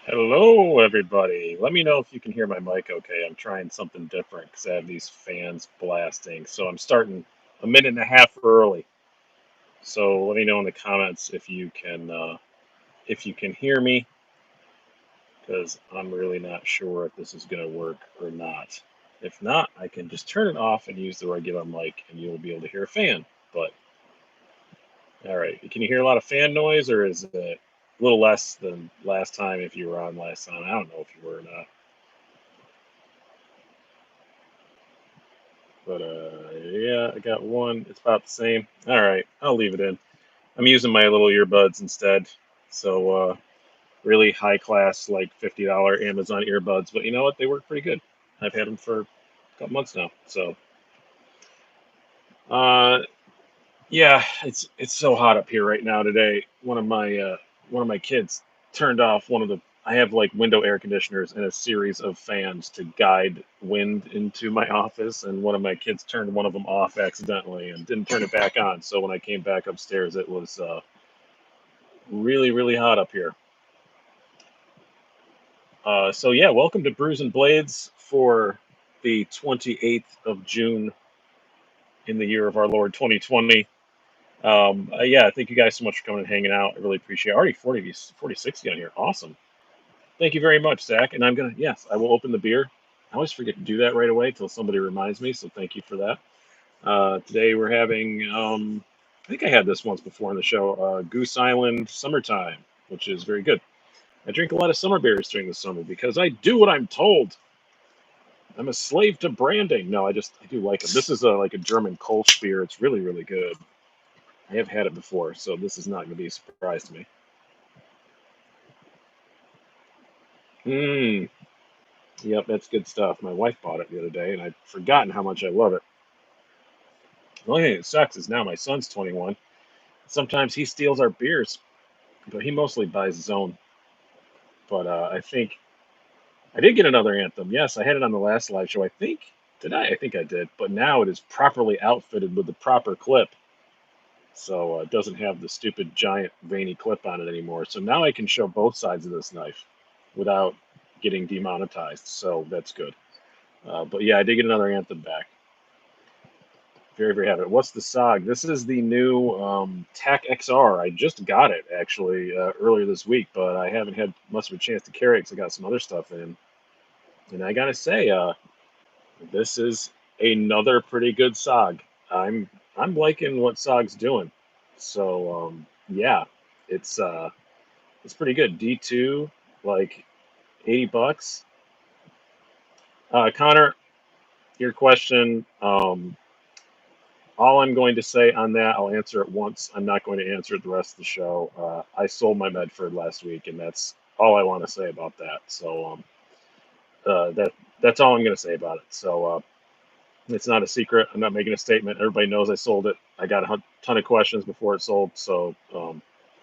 Hello, everybody. Let me know if you can hear my mic okay. I'm trying something different because I have these fans blasting. So I'm starting a minute and a half early. So let me know in the comments if you can hear me because I'm really not sure if this is going to work or not. If not, I can just turn it off and use the regular mic and you'll be able to hear a fan. But all right, can you hear a lot of fan noise or is it a little less than last time if you were on last time? I don't know if you were or not. But yeah, I got one. It's about the same. All right, I'll leave it in. I'm using my little earbuds instead. So really high class, like $50 Amazon earbuds. But you know what? They work pretty good. I've had them for a couple months now. So uh, yeah, it's so hot up here right now today. One of my kids turned off one of the I have like window air conditioners and a series of fans to guide wind into my office, and one of my kids turned one of them off accidentally and didn't turn it back on. So when I came back upstairs, it was really really hot up here. So yeah, welcome to Brews and Blades for the 28th of June in the year of our Lord 2020. Yeah, thank you guys so much for coming and hanging out. I really appreciate it. Already 46 down here. Awesome. Thank you very much, Zach. And yes, I will open the beer. I always forget to do that right away until somebody reminds me. So thank you for that. Today we're having, I think I had this once before on the show, Goose Island Summertime, which is very good. I drink a lot of summer beers during the summer because I do what I'm told. I'm a slave to branding. No, I do like it. This is like a German Kolsch beer. It's really, really good. I have had it before, so this is not going to be a surprise to me. Mmm. Yep, that's good stuff. My wife bought it the other day, and I'd forgotten how much I love it. The only thing that sucks is now my son's 21. Sometimes he steals our beers, but he mostly buys his own. But I think I did get another anthem. Yes, I had it on the last live show. I think did I? I think I did. But now it is properly outfitted with the proper clip, so it doesn't have the stupid giant veiny clip on it anymore. So now I can show both sides of this knife without getting demonetized. So that's good. But yeah, I did get another anthem back. Very, very happy. What's the SOG? This is the new TAC XR. I just got it actually earlier this week, but I haven't had much of a chance to carry it because I got some other stuff in. And I gotta say, this is another pretty good SOG. I'm liking what SOG's doing. So yeah, it's pretty good. D2, like $80. Connor, your question. All I'm going to say on that, I'll answer it once. I'm not going to answer it the rest of the show. I sold my Medford last week, and that's all I want to say about that. So that's all I'm going to say about it. So it's not a secret. I'm not making a statement. Everybody knows I sold it. I got a ton of questions before it sold, so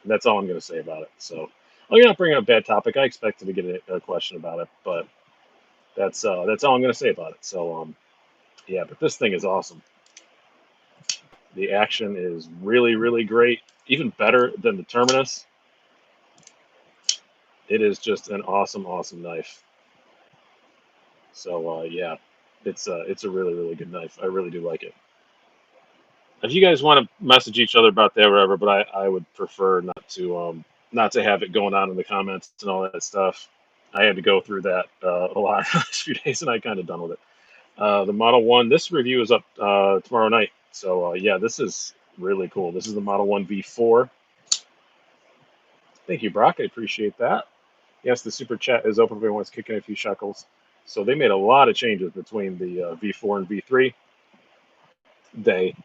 that's all I'm going to say about it. So, oh, you're not bringing up a bad topic. I expected to get a question about it, but that's all I'm going to say about it. So yeah, but this thing is awesome. The action is really, really great, even better than the Terminus. It is just an awesome, awesome knife. So yeah, it's a really, really good knife. I really do like it. If you guys want to message each other about that, or whatever, but I would prefer not to have it going on in the comments and all that stuff. I had to go through that a lot the last few days, and I kind of done with it. The Model One. This review is up tomorrow night. So yeah, this is really cool. This is the Model One V4. Thank you, Brock. I appreciate that. Yes, the super chat is open if anyone wants kicking a few shekels. So they made a lot of changes between the V4 and V3.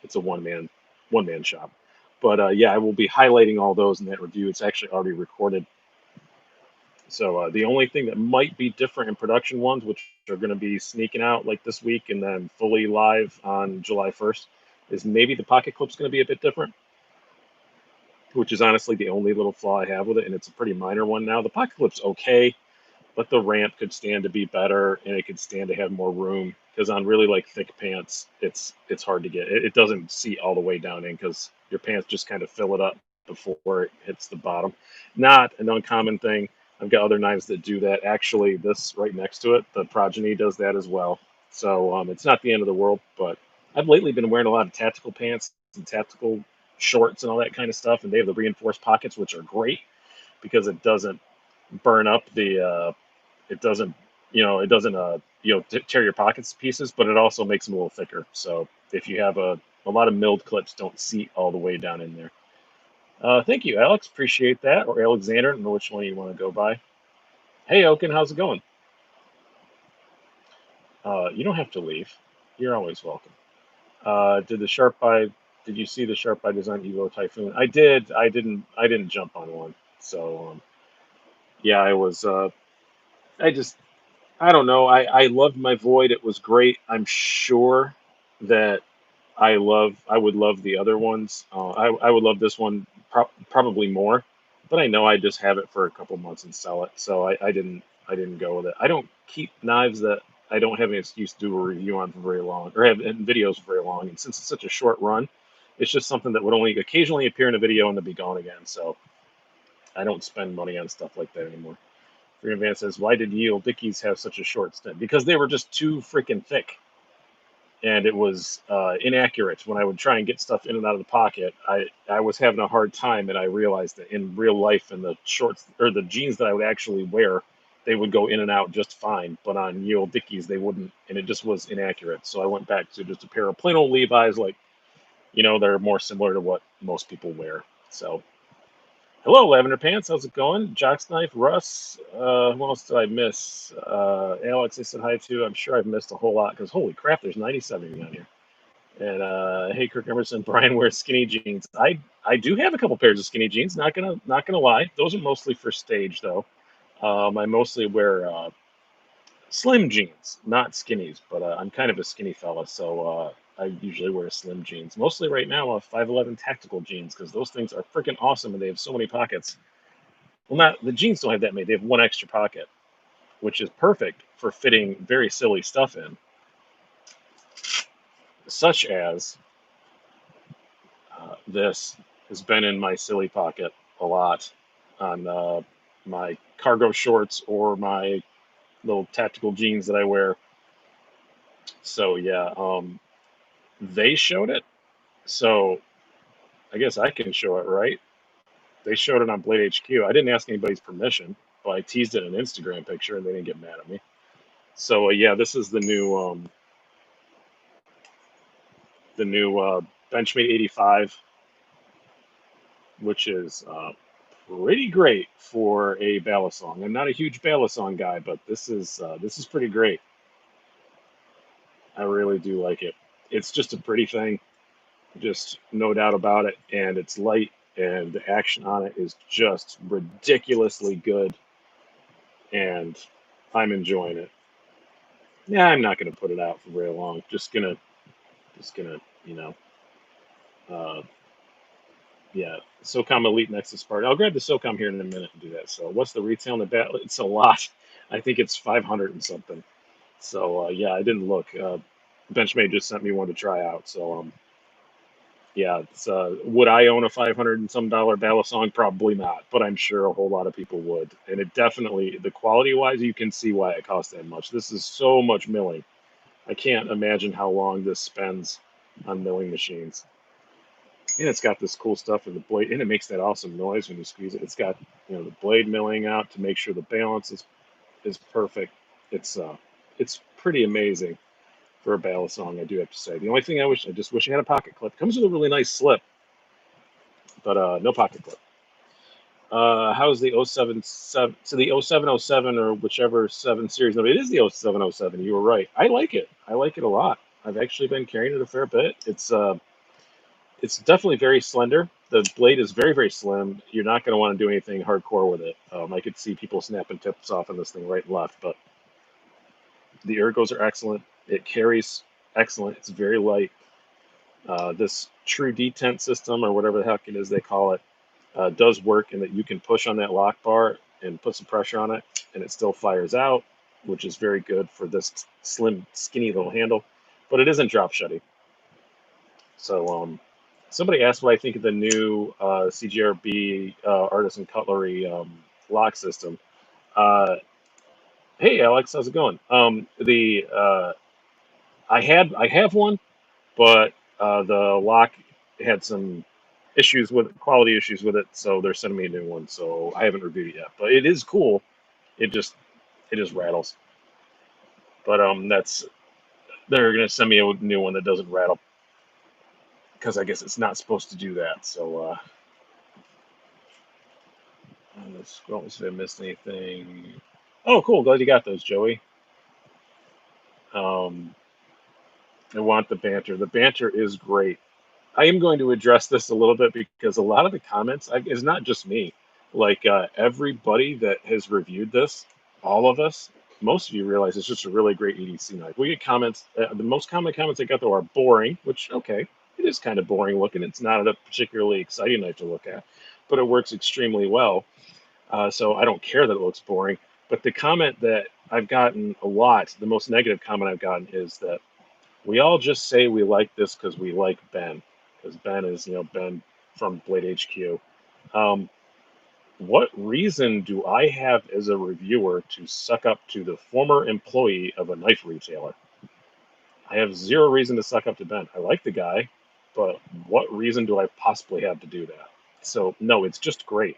It's a one man shop. But yeah, I will be highlighting all those in that review. It's actually already recorded. So the only thing that might be different in production ones, which are going to be sneaking out like this week and then fully live on July 1st, is maybe the pocket clip's going to be a bit different, which is honestly the only little flaw I have with it, and it's a pretty minor one now. The pocket clip's okay, but the ramp could stand to be better, and it could stand to have more room because on really like thick pants, it's hard to get. It doesn't seat all the way down in because your pants just kind of fill it up before it hits the bottom. Not an uncommon thing. I've got other knives that do that. Actually, this right next to it, the Progeny does that as well. So it's not the end of the world, but I've lately been wearing a lot of tactical pants and tactical shorts and all that kind of stuff, and they have the reinforced pockets, which are great because it doesn't burn up it doesn't, it doesn't, tear your pockets to pieces, but it also makes them a little thicker. So if you have a lot of milled clips, don't seat all the way down in there. Thank you, Alex. Appreciate that. Or Alexander. I don't know which one you want to go by. Hey, Oken, how's it going? You don't have to leave. You're always welcome. Did the Sharp by? Did you see the Sharp by Design Evo Typhoon? I did. I didn't. I didn't jump on one. So yeah, I was. I just. I don't know. I loved my Void. It was great. I'm sure that I would love the other ones. I would love this one probably more, but I know I just have it for a couple months and sell it. So I didn't go with it. I don't keep knives that I don't have an excuse to do a review on for very long or have in videos for very long. And since it's such a short run, it's just something that would only occasionally appear in a video and then be gone again. So I don't spend money on stuff like that anymore. Freedom Van says, "Why did Yield Dickies have such a short stint? Because they were just too freaking thick." And it was inaccurate when I would try and get stuff in and out of the pocket. I was having a hard time, and I realized that in real life, in the shorts or the jeans that I would actually wear, they would go in and out just fine. But on ye old Dickies, they wouldn't, and it just was inaccurate. So I went back to just a pair of plain old Levi's, like they're more similar to what most people wear. So hello, Lavender Pants. How's it going? Jock's Knife, Russ. Who else did I miss? Alex, I said hi to. I'm sure I've missed a whole lot because holy crap, there's 97 of you on here. And hey, Kirk Emerson, Brian wears skinny jeans. I do have a couple pairs of skinny jeans. Not gonna lie. Those are mostly for stage though. I mostly wear slim jeans, not skinnies. But I'm kind of a skinny fella, so I usually wear slim jeans. Mostly right now, 511 tactical jeans because those things are freaking awesome and they have so many pockets. Well, not the jeans don't have that many. They have one extra pocket, which is perfect for fitting very silly stuff in, such as this has been in my silly pocket a lot on my cargo shorts or my little tactical jeans that I wear. So yeah, they showed it. So I guess I can show it, right? They showed it on Blade HQ. I didn't ask anybody's permission, but I teased it in an Instagram picture, and they didn't get mad at me. So yeah, this is the new Benchmade 85, which is pretty great for a Balisong. I'm not a huge Balisong guy, but this is pretty great. I really do like it. It's just a pretty thing, just no doubt about it, and it's light, and the action on it is just ridiculously good, and I'm enjoying it. Yeah, I'm not gonna put it out for very long. Just gonna, you know, uh, yeah. SOCOM Elite next to Spartan. I'll grab the SOCOM here in a minute and do that. So, what's the retail in the bat? It's a lot. I think it's 500 and something. So yeah, I didn't look. Benchmade just sent me one to try out. So yeah, would I own a 500 and some dollar Balisong? Probably not, but I'm sure a whole lot of people would. And it definitely, the quality wise, you can see why it costs that much. This is so much milling. I can't imagine how long this spends on milling machines. And it's got this cool stuff in the blade, and it makes that awesome noise when you squeeze it. It's got the blade milling out to make sure the balance is perfect. It's uh it's pretty amazing for a Balisong, I do have to say. The only thing I just wish I had a pocket clip. It comes with a really nice slip, but no pocket clip. How's the 077? So the 0707 or whichever 7 series number. It is the 0707. You were right. I like it. I like it a lot. I've actually been carrying it a fair bit. It's definitely very slender. The blade is very, very slim. You're not going to want to do anything hardcore with it. I could see people snapping tips off on this thing right and left, but the ergos are excellent. It carries excellent. It's very light. This true detent system, or whatever the heck it is they call it, does work in that you can push on that lock bar and put some pressure on it, and it still fires out, which is very good for this slim, skinny little handle. But it isn't drop shutty. So somebody asked what I think of the new CGRB Artisan Cutlery lock system. Uh, hey Alex, how's it going? I have one, but the lock had some issues with quality issues with it, so they're sending me a new one. So I haven't reviewed it yet, but it is cool. It just it just rattles. But that's they're gonna send me a new one that doesn't rattle because I guess it's not supposed to do that. So let's scroll. See if I missed anything. Oh, cool. Glad you got those, Joey. Um, I want the banter. The banter is great. I am going to address this a little bit because a lot of the comments is not just me. Like everybody that has reviewed this, all of us, most of you realize it's just a really great EDC knife. We get comments. The most common comments I got though are boring, which okay, it is kind of boring looking. It's not a particularly exciting knife to look at, but it works extremely well. So I don't care that it looks boring. But the comment that I've gotten a lot, the most negative comment I've gotten is that we all just say we like this because we like Ben, because Ben is, Ben from Blade HQ. Um, what reason do I have as a reviewer to suck up to the former employee of a knife retailer? I have zero reason to suck up to Ben. I like the guy, but what reason do I possibly have to do that? So, no, it's just great.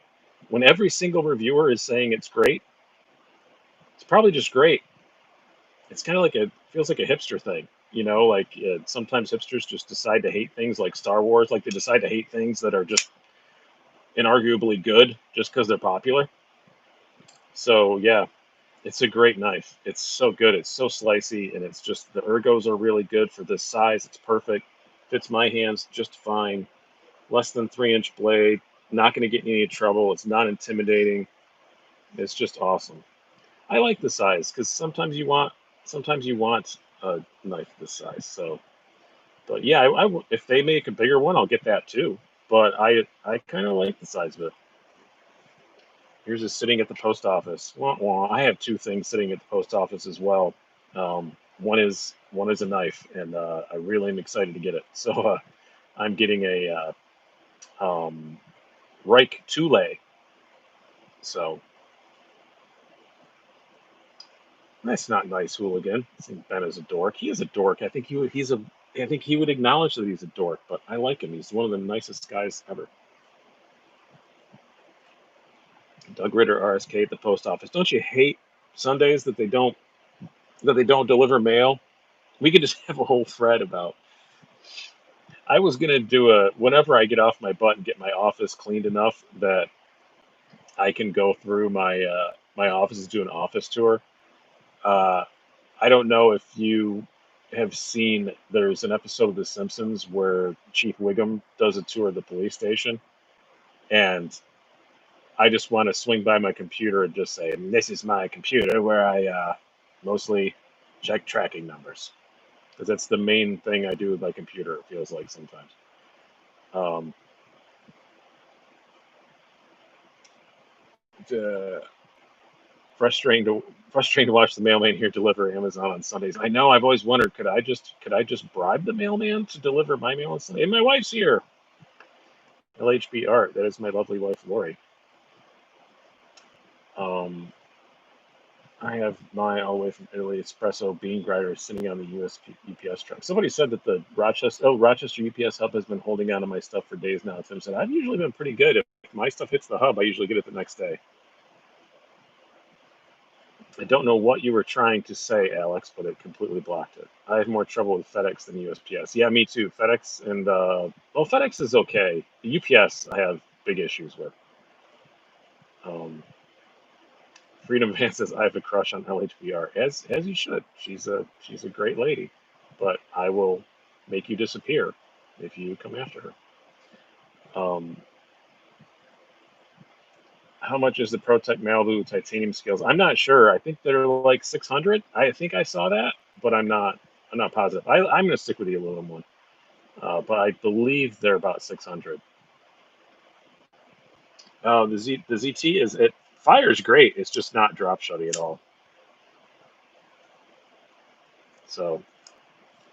When every single reviewer is saying it's great, it's probably just great. It's kind of like feels like a hipster thing, like sometimes hipsters just decide to hate things like Star Wars, like they decide to hate things that are just inarguably good just because they're popular. So yeah, it's a great knife. It's so good. It's so slicey, and it's just the ergos are really good for this size. It's perfect. Fits my hands just fine. Less than 3-inch blade. Not going to get in any trouble. It's not intimidating. It's just awesome. I like the size because sometimes you want a knife this size. So, but yeah, if they make a bigger one, I'll get that too. But I kind of like the size of it. Here's just sitting at the post office. Wah, wah. I have two things sitting at the post office as well. One is a knife, and I really am excited to get it. So I'm getting a Reich Thule. So that's not nice, hooligan. I think Ben is a dork. He is a dork. I think he would acknowledge that he's a dork, but I like him. He's one of the nicest guys ever. Doug Ritter, RSK at the post office. Don't you hate Sundays that they don't deliver mail? We could just have a whole thread about. I was gonna do whenever I get off my butt and get my office cleaned enough that I can go through my office and do an office tour. Uh, I don't know if you have seen. There's an episode of The Simpsons where Chief Wiggum does a tour of the police station, and I just want to swing by my computer and just say, "This is my computer where I mostly check tracking numbers," because that's the main thing I do with my computer. It feels like sometimes. Um, the frustrating to watch the mailman here deliver Amazon on Sundays. I know. I've always wondered, could I just bribe the mailman to deliver my mail on Sunday? And my wife's here. LHB Art. That is my lovely wife, Lori. Um, I have my all the way from Italy espresso bean grinder sitting on the UPS truck. Somebody said that the Rochester UPS hub has been holding on to my stuff for days now. Tim said I've usually been pretty good. If my stuff hits the hub, I usually get it the next day. I don't know what you were trying to say, Alex, but it completely blocked it. I have more trouble with FedEx than USPS. Yeah, me too. FedEx and FedEx is okay. The UPS I have big issues with. Um, Freedom Van says I have a crush on LHBR, as you should. She's a great lady, but I will make you disappear if you come after her. Um, how much is the ProTech Malibu titanium scales? I'm not sure. I think they're like 600. I think I saw that, but I'm not positive. I'm going to stick with the aluminum one, but I believe they're about 600. The ZT it fires great. It's just not drop shotty at all. So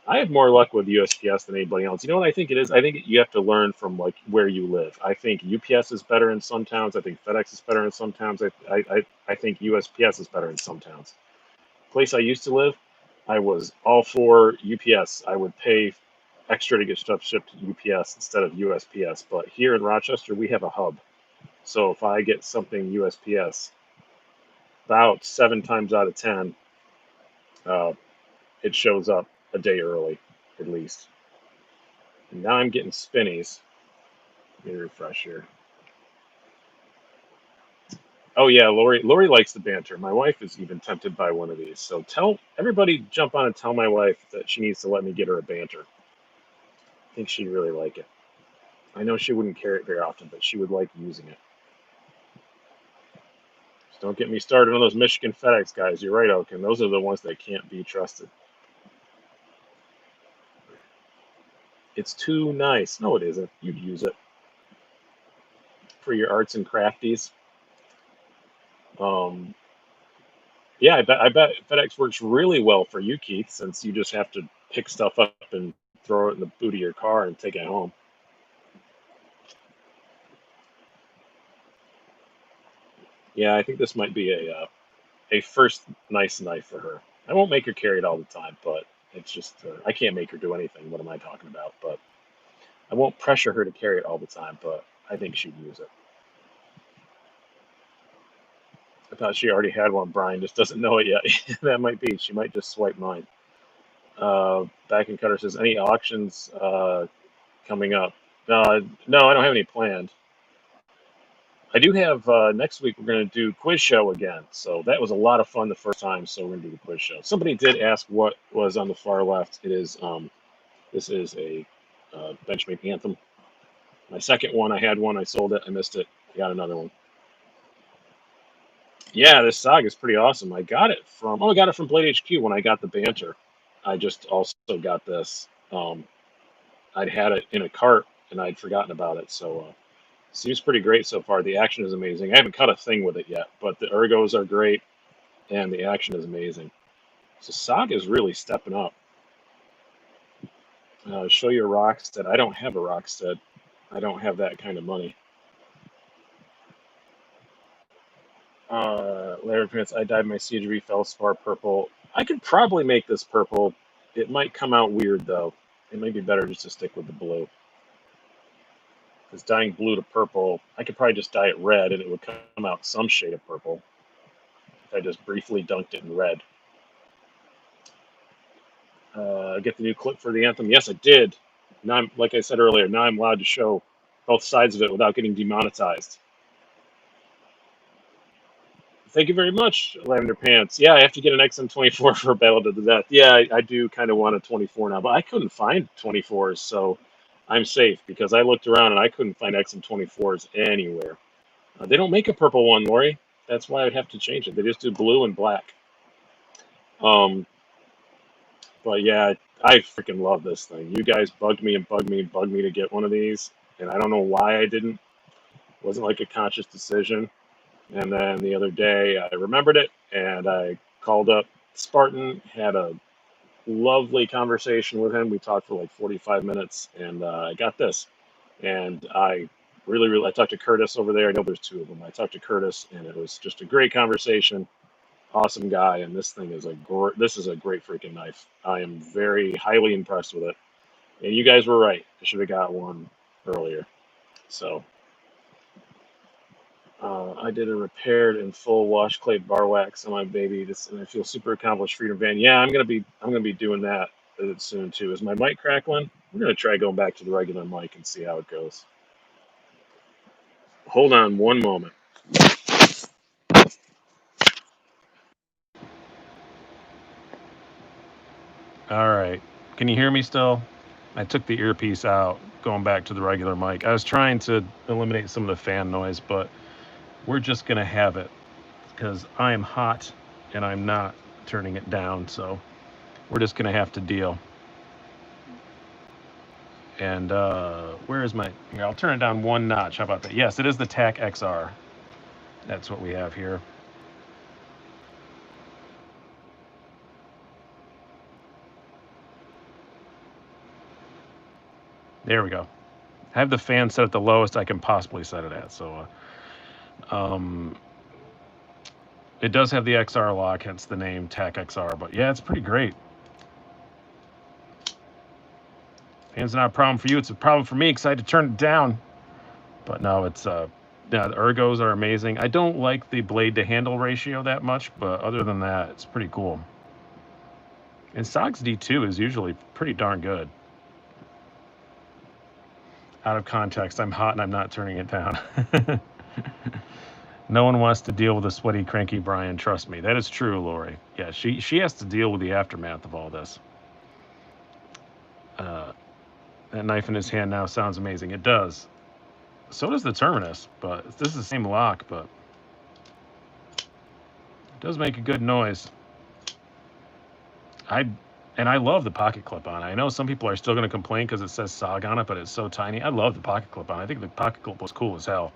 I have more luck with USPS than anybody else. You know what I think it is? I think you have to learn from like where you live. I think UPS is better in some towns. I think FedEx is better in some towns. I think USPS is better in some towns. Place I used to live, I was all for UPS. I would pay extra to get stuff shipped to UPS instead of USPS. But here in Rochester, we have a hub. So if I get something USPS, about 7 times out of 10, uh, it shows up a day early, at least. And now I'm getting spinnies. Let me refresh here. Oh yeah, Lori likes the banter. My wife is even tempted by one of these. So tell everybody, jump on and tell my wife that she needs to let me get her a banter. I think she'd really like it. I know she wouldn't carry it very often, but she would like using it. Just don't get me started on those Michigan FedEx guys. You're right, Oaken. Those are the ones that can't be trusted. It's too nice. No, it isn't. You'd use it for your arts and crafties. Um, yeah, I bet FedEx works really well for you, Keith, since you just have to pick stuff up and throw it in the boot of your car and take it home. Yeah, I think this might be a first nice knife for her. I won't make her carry it all the time, but it's just I can't make her do anything. What am I talking about? But I won't pressure her to carry it all the time. But I think she'd use it. I thought she already had one. Brian just doesn't know it yet. That might be. She might just swipe mine. Back and Cutter says any auctions coming up. No, I don't have any planned. I do have next week. We're going to do quiz show again. So that was a lot of fun the first time. So we're going to do the quiz show. Somebody did ask what was on the far left. It is this is a Benchmade Anthem. My second one. I had one. I sold it. I missed it. I got another one. Yeah, this Saga is pretty awesome. I got it from Blade HQ when I got the Banter. I just also got this. I'd had it in a cart and I'd forgotten about it. So seems pretty great so far. The action is amazing. I haven't cut a thing with it yet, but the ergos are great and the action is amazing. So Saga is really stepping up. Show your Rockstead. I don't have a Rockstead. I don't have that kind of money. Larry Prince, I dyed my CGV Feldspar purple. I could probably make this purple. It might come out weird though. It might be better just to stick with the blue. Because dyeing blue to purple, I could probably just dye it red and it would come out some shade of purple. If I just briefly dunked it in red. Get the new clip for the anthem. Yes, I did. Now, like I said earlier, now I'm allowed to show both sides of it without getting demonetized. Thank you very much, Lavender Pants. Yeah, I have to get an XM24 for Battle to the Death. Yeah, I do kind of want a 24 now, but I couldn't find 24s, so I'm safe because I looked around and I couldn't find XM24s anywhere. They don't make a purple one, Lori. That's why I'd have to change it. They just do blue and black. Um, but yeah, I freaking love this thing. You guys bugged me and bugged me and bugged me to get one of these, and I don't know why I didn't. It wasn't like a conscious decision. And then the other day, I remembered it, and I called up Spartan, had a lovely conversation with him. We talked for like 45 minutes, and I got this. And I really, I talked to Curtis over there. I know there's two of them. I talked to Curtis, and it was just a great conversation. Awesome guy, and this thing is this is a great freaking knife. I am very highly impressed with it. And you guys were right. I should have got one earlier. So I did a repaired and full wash clay bar wax on my baby. And I feel super accomplished. Freedom Van. Yeah, I'm gonna be doing that soon too. Is my mic crackling? We're gonna try going back to the regular mic and see how it goes. Hold on one moment. All right. Can you hear me still? I took the earpiece out, going back to the regular mic. I was trying to eliminate some of the fan noise, but we're just gonna have it because I'm hot and I'm not turning it down. So we're just gonna have to deal. And where is my? Here, I'll turn it down one notch. How about that? Yes, it is the TAC XR. That's what we have here. There we go. I have the fan set at the lowest I can possibly set it at. So it does have the XR lock, hence the name TAC XR. But yeah, it's pretty great. Fan's not a problem for you. It's a problem for me because I had to turn it down. But no, it's yeah, the ergos are amazing. I don't like the blade to handle ratio that much, but other than that, it's pretty cool. And SOG's D2 is usually pretty darn good. Out of context, I'm hot and I'm not turning it down. No one wants to deal with a sweaty, cranky Brian. Trust me, that is true, Lori. Yeah, she has to deal with the aftermath of all this. That knife in his hand now sounds amazing. It does. So does the Terminus, but this is the same lock, but it does make a good noise. I love the pocket clip on. I know some people are still going to complain because it says SOG on it, but it's so tiny. I love the pocket clip on. I think the pocket clip was cool as hell.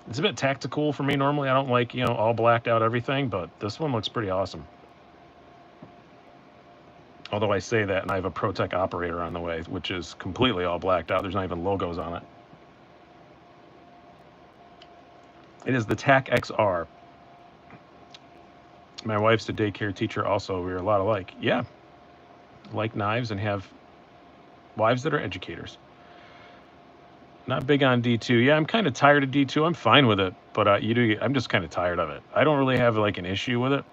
It's a bit tactical for me normally. I don't like, all blacked out everything, but this one looks pretty awesome. Although I say that, and I have a ProTech operator on the way, which is completely all blacked out. There's not even logos on it. It is the TAC XR. My wife's a daycare teacher also. We're a lot alike. Yeah. Like knives and have wives that are educators. Not big on D2. Yeah, I'm kind of tired of D2. I'm fine with it, but I'm just kind of tired of it. I don't really have like an issue with it.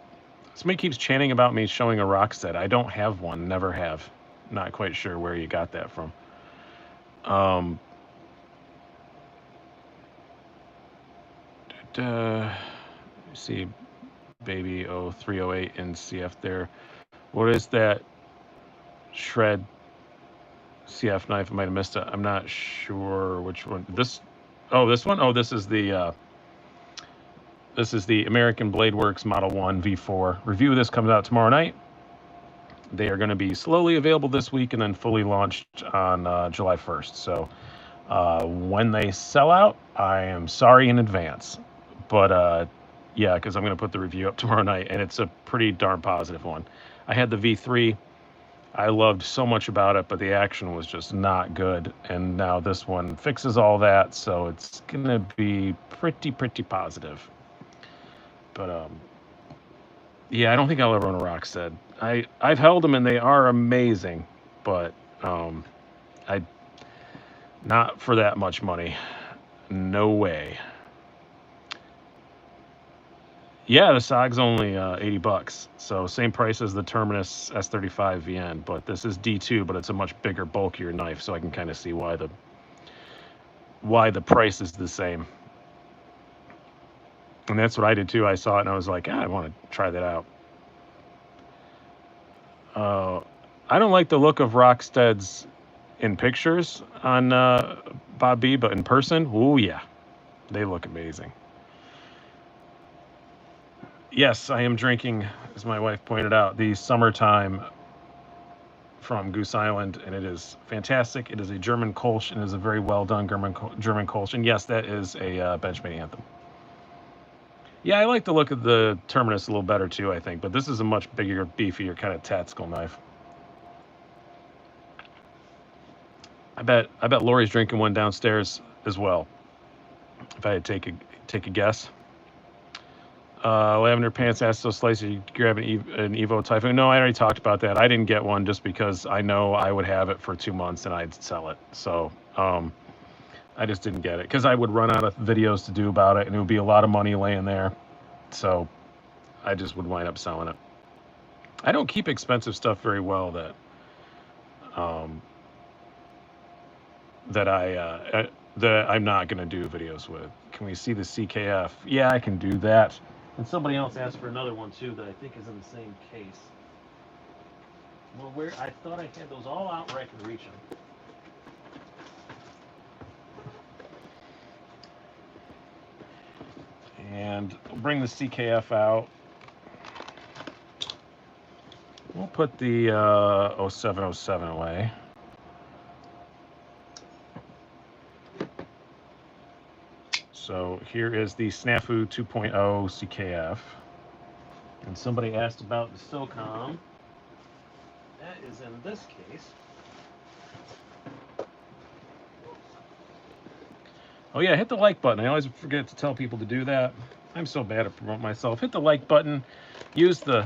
Somebody keeps chanting about me showing a Rockstead. I don't have one. Never have. Not quite sure where you got that from. See, baby 0308 in CF there. What is that shred CF knife? I might have missed it. I'm not sure which one. This one. Oh, this is the American Blade Works Model 1 V4. Review of this comes out tomorrow night. They are going to be slowly available this week and then fully launched on July 1st. So when they sell out, I am sorry in advance. But yeah, because I'm going to put the review up tomorrow night, and it's a pretty darn positive one. I had the V3. I loved so much about it, but the action was just not good. And now this one fixes all that, so it's going to be pretty positive. But yeah, I don't think I'll ever own a Rockstead. I've held them and they are amazing, but I not for that much money. No way. Yeah, the SOG's only $80, so same price as the Terminus S35 VN, but this is D2, but it's a much bigger, bulkier knife, so I can kind of see why the price is the same. And that's what I did too. I saw it and I was like, I want to try that out. I don't like the look of Rocksteads in pictures on Bob B, but in person, oh yeah, they look amazing. Yes, I am drinking, as my wife pointed out, the Summertime from Goose Island, and it is fantastic. It is a German Kolsch, and it is a very well done German Kolsch. And yes, that is a Benchmade Anthem. Yeah, I like the look of the Terminus a little better too, I think, but this is a much bigger, beefier kind of tactical knife. I bet Lori's drinking one downstairs as well. If I had to take a guess. Lavender Pants asked, so Slicer, you grab an Evo Typhoon? No, I already talked about that. I didn't get one just because I know I would have it for 2 months and I'd sell it. So I just didn't get it because I would run out of videos to do about it and it would be a lot of money laying there. So I just would wind up selling it. I don't keep expensive stuff very well that I'm not going to do videos with. Can we see the CKF? Yeah, I can do that. And somebody else asked for another one too that I think is in the same case. Well, I thought I had those all out where I could reach them. And we'll bring the CKF out. We'll put the 0707 away. So here is the Snafu 2.0 CKF. And somebody asked about the SOCOM. That is in this case. Oh yeah, hit the like button. I always forget to tell people to do that. I'm so bad at promoting myself. Hit the like button. Use the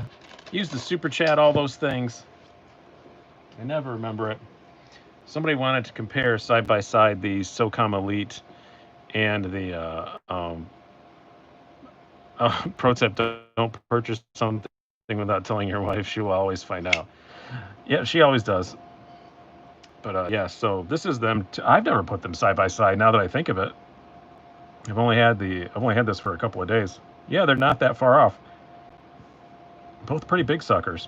super chat. All those things. I never remember it. Somebody wanted to compare side by side the SOCOM Elite and the pro tip: don't purchase something without telling your wife. She will always find out. Yeah, she always does. But yeah, so this is them. I've never put them side by side. Now that I think of it, I've only had this for a couple of days. Yeah, they're not that far off. Both pretty big suckers.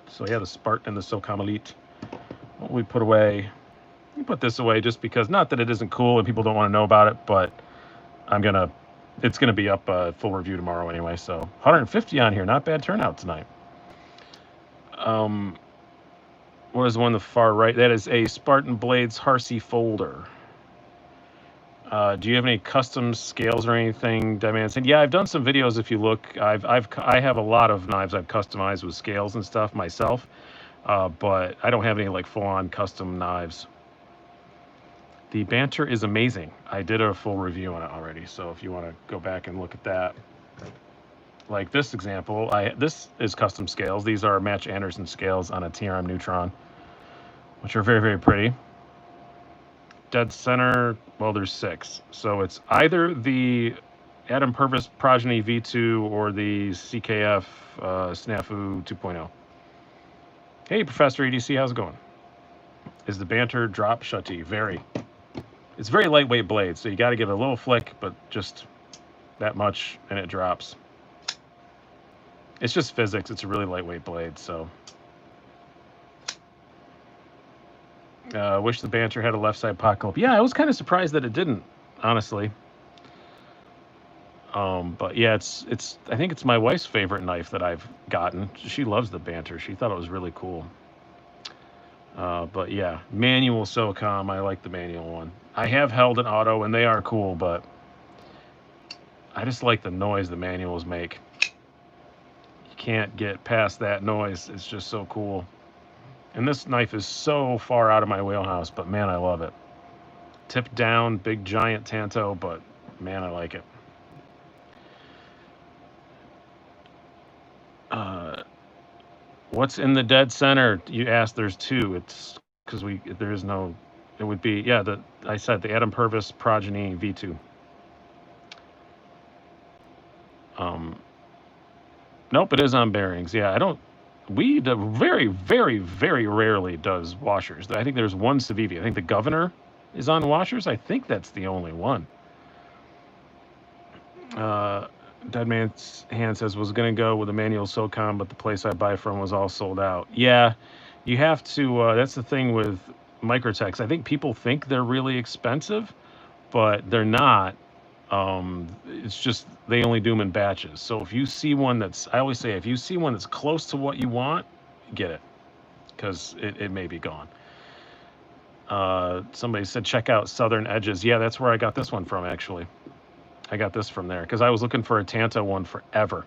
So yeah, the Spartan and the SOCOM Elite. What we put away? We put this away just because, not that it isn't cool and people don't want to know about it, but it's gonna be up full review tomorrow anyway. So 150 on here, not bad turnout tonight. What is the one on the far right? That is a Spartan Blades Harsey folder. Do you have any custom scales or anything? Deadman said, yeah, I've done some videos. If you look, I have a lot of knives I've customized with scales and stuff myself, but I don't have any like full-on custom knives. The Banter is amazing. I did a full review on it already, so if you want to go back and look at that. Like this example, this is custom scales. These are Match Anderson scales on a TRM Neutron, which are very, very pretty. Dead center, well, there's 6. So it's either the Adam Purvis Progeny V2 or the CKF Snafu 2.0. Hey, Professor EDC, how's it going? Is the Banter drop shutty? Very. It's very lightweight blade, so you got to give it a little flick, but just that much, and it drops. It's just physics. It's a really lightweight blade, so. Wish the Banter had a left side pocket clip. Yeah, I was kind of surprised that it didn't, honestly. But yeah, it's. I think it's my wife's favorite knife that I've gotten. She loves the Banter. She thought it was really cool. But yeah, manual SOCOM. I like the manual one. I have held an auto, and they are cool, but I just like the noise the manuals make. You can't get past that noise. It's just so cool. And this knife is so far out of my wheelhouse, but man, I love it. Tip down, big giant Tanto, but man, I like it. What's in the dead center? You asked. There's 2. It's because there is no. It would be, yeah. I said the Adam Purvis Progeny V2. Nope, it is on bearings. Yeah, I don't. We very, very, very rarely does washers. I think there's one Civivi. I think the Governor is on washers. I think that's the only one. Dead Man's Hand says, was going to go with a manual SOCOM, but the place I buy from was all sold out. Yeah, you have to, that's the thing with Microtechs. I think people think they're really expensive, but they're not. It's just they only do them in batches. So if you see one I always say, if you see one that's close to what you want, get it, because it may be gone. Somebody said, check out Southern Edges. Yeah, that's where I got this one from, actually. I got this from there because I was looking for a Tanto one forever,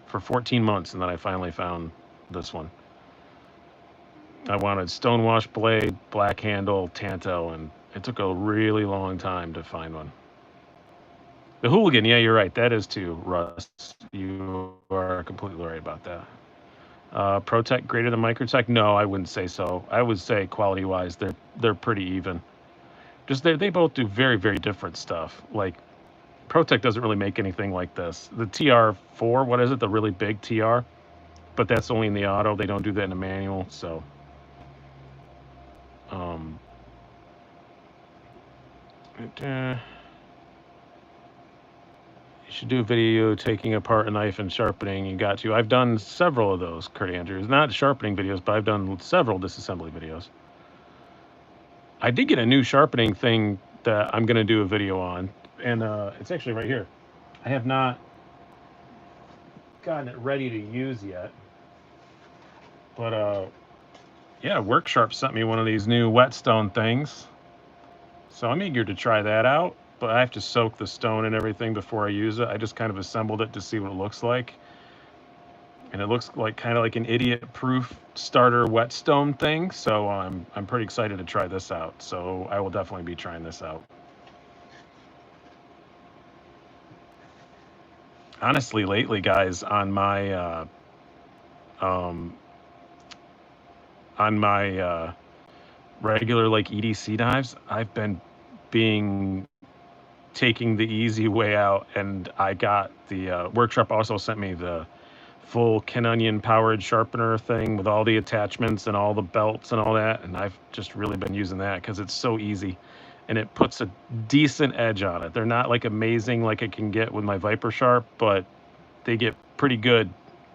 for 14 months, and then I finally found this one. I wanted stonewash blade, black handle, Tanto, and it took a really long time to find one. The Hooligan, yeah, you're right. That is too, Russ. You are completely right about that. ProTech greater than Microtech? No, I wouldn't say so. I would say quality-wise, they're pretty even. Just they both do very, very different stuff. Like, ProTech doesn't really make anything like this. The TR4, what is it? The really big TR? But that's only in the auto. They don't do that in the manual, so. You should do a video taking apart a knife and sharpening. You got to. I've done several of those, Kurt Andrews. Not sharpening videos, but I've done several disassembly videos. I did get a new sharpening thing that I'm going to do a video on. And it's actually right here. I have not gotten it ready to use yet. But yeah, Worksharp sent me one of these new whetstone things. So I'm eager to try that out. But I have to soak the stone and everything before I use it. I just kind of assembled it to see what it looks like. and it looks like kind of like an idiot-proof starter whetstone thing. So I'm pretty excited to try this out. So I will definitely be trying this out. Honestly, lately, guys, on my regular like EDC knives, I've been being taking the easy way out, and I got the workshop also sent me the full Canonian powered sharpener thing with all the attachments and all the belts and all that, and I've just really been using that because it's so easy and it puts a decent edge on it. They're not like amazing like I can get with my Viper Sharp, but they get pretty good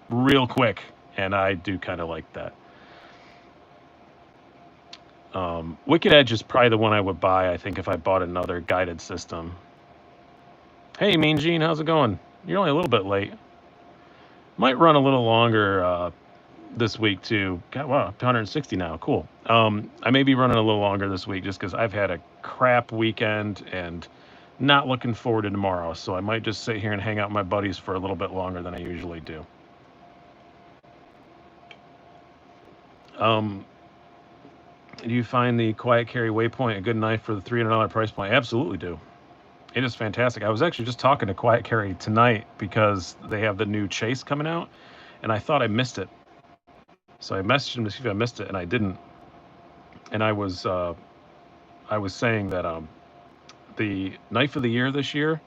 real quick, and I do kind of like that. Wicked Edge is probably the one I would buy, I think, if I bought another guided system. Hey, Mean Gene, how's it going? You're only a little bit late. Might run a little longer this week, too. God, wow, 160 now. Cool. I may be running a little longer this week just because I've had a crap weekend and not looking forward to tomorrow. So I might just sit here and hang out with my buddies for a little bit longer than I usually do. Do you find the Quiet Carry Waypoint a good knife for the $300 price point? I absolutely do. It is fantastic. I was actually just talking to Quiet Carry tonight because they have the new Chase coming out, and I thought I missed it. So I messaged him to see if I missed it, and I didn't. And I was saying that the knife of the year this year,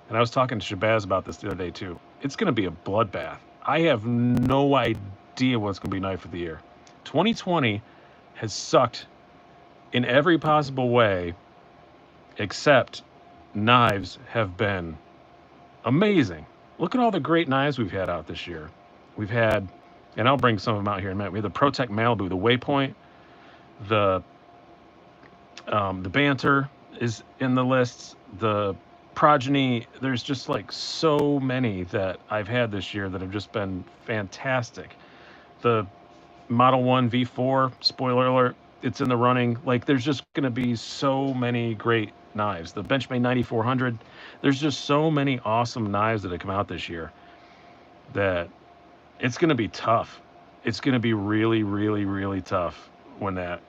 and I was talking to Shabazz about this the other day too. It's going to be a bloodbath. I have no idea what's going to be knife of the year. 2020 has sucked in every possible way, except knives have been amazing. Look at all the great knives we've had out this year. We've had, and I'll bring some of them out here in a minute. We have the ProTech Malibu, the Waypoint, the Banter is in the lists. The Progeny. There's just like so many that I've had this year that have just been fantastic. The Model 1 V4, spoiler alert, it's in the running. Like, there's just going to be so many great knives. The Benchmade 9400, there's just so many awesome knives that have come out this year that it's going to be tough. It's going to be really, really, really tough when that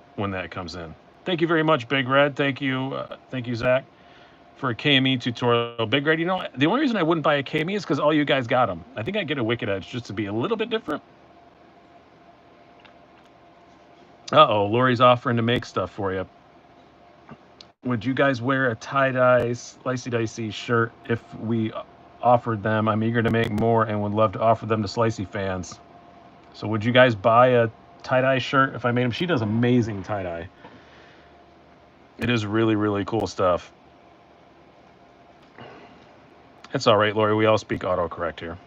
comes in. Thank you very much, Big Red. Thank you, Zach, for a KME tutorial. Big Red, you know, the only reason I wouldn't buy a KME is because all you guys got them. I think I'd get a Wicked Edge just to be a little bit different. Uh-oh, Lori's offering to make stuff for you. Would you guys wear a tie-dye, slicey-dicey shirt if we offered them? I'm eager to make more and would love to offer them to Slicey fans. So would you guys buy a tie-dye shirt if I made them? She does amazing tie-dye. It is really, really cool stuff. It's all right, Lori. We all speak autocorrect here.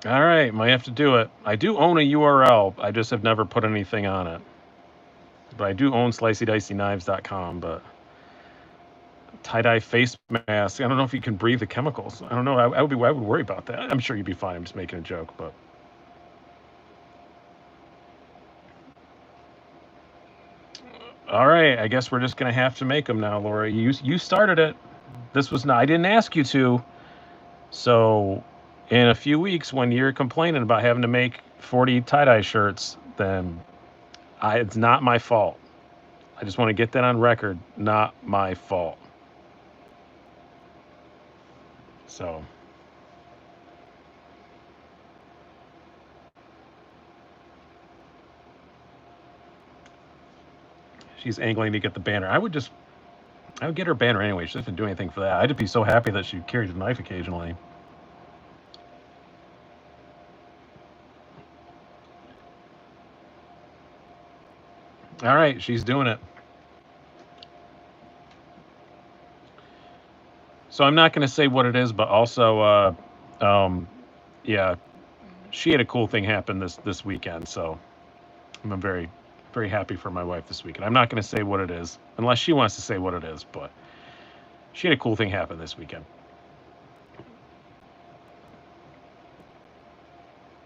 All right, might have to do it. I do own a URL. I just have never put anything on it. But I do own slicydicyknives.com, but tie-dye face mask. I don't know if you can breathe the chemicals. I don't know. I would worry about that. I'm sure you'd be fine. I'm just making a joke, but all right. I guess we're just gonna have to make them now, Lori. You started it. This was not. I didn't ask you to. So in a few weeks, when you're complaining about having to make 40 tie-dye shirts, then it's not my fault. I just want to get that on record. Not my fault. So she's angling to get the banner. I would get her banner anyway. She doesn't do anything for that. I'd just be so happy that she carries a knife occasionally. All right, she's doing it. So I'm not going to say what it is, but also, yeah, she had a cool thing happen this weekend. So I'm very, very happy for my wife this weekend. I'm not going to say what it is unless she wants to say what it is, but she had a cool thing happen this weekend.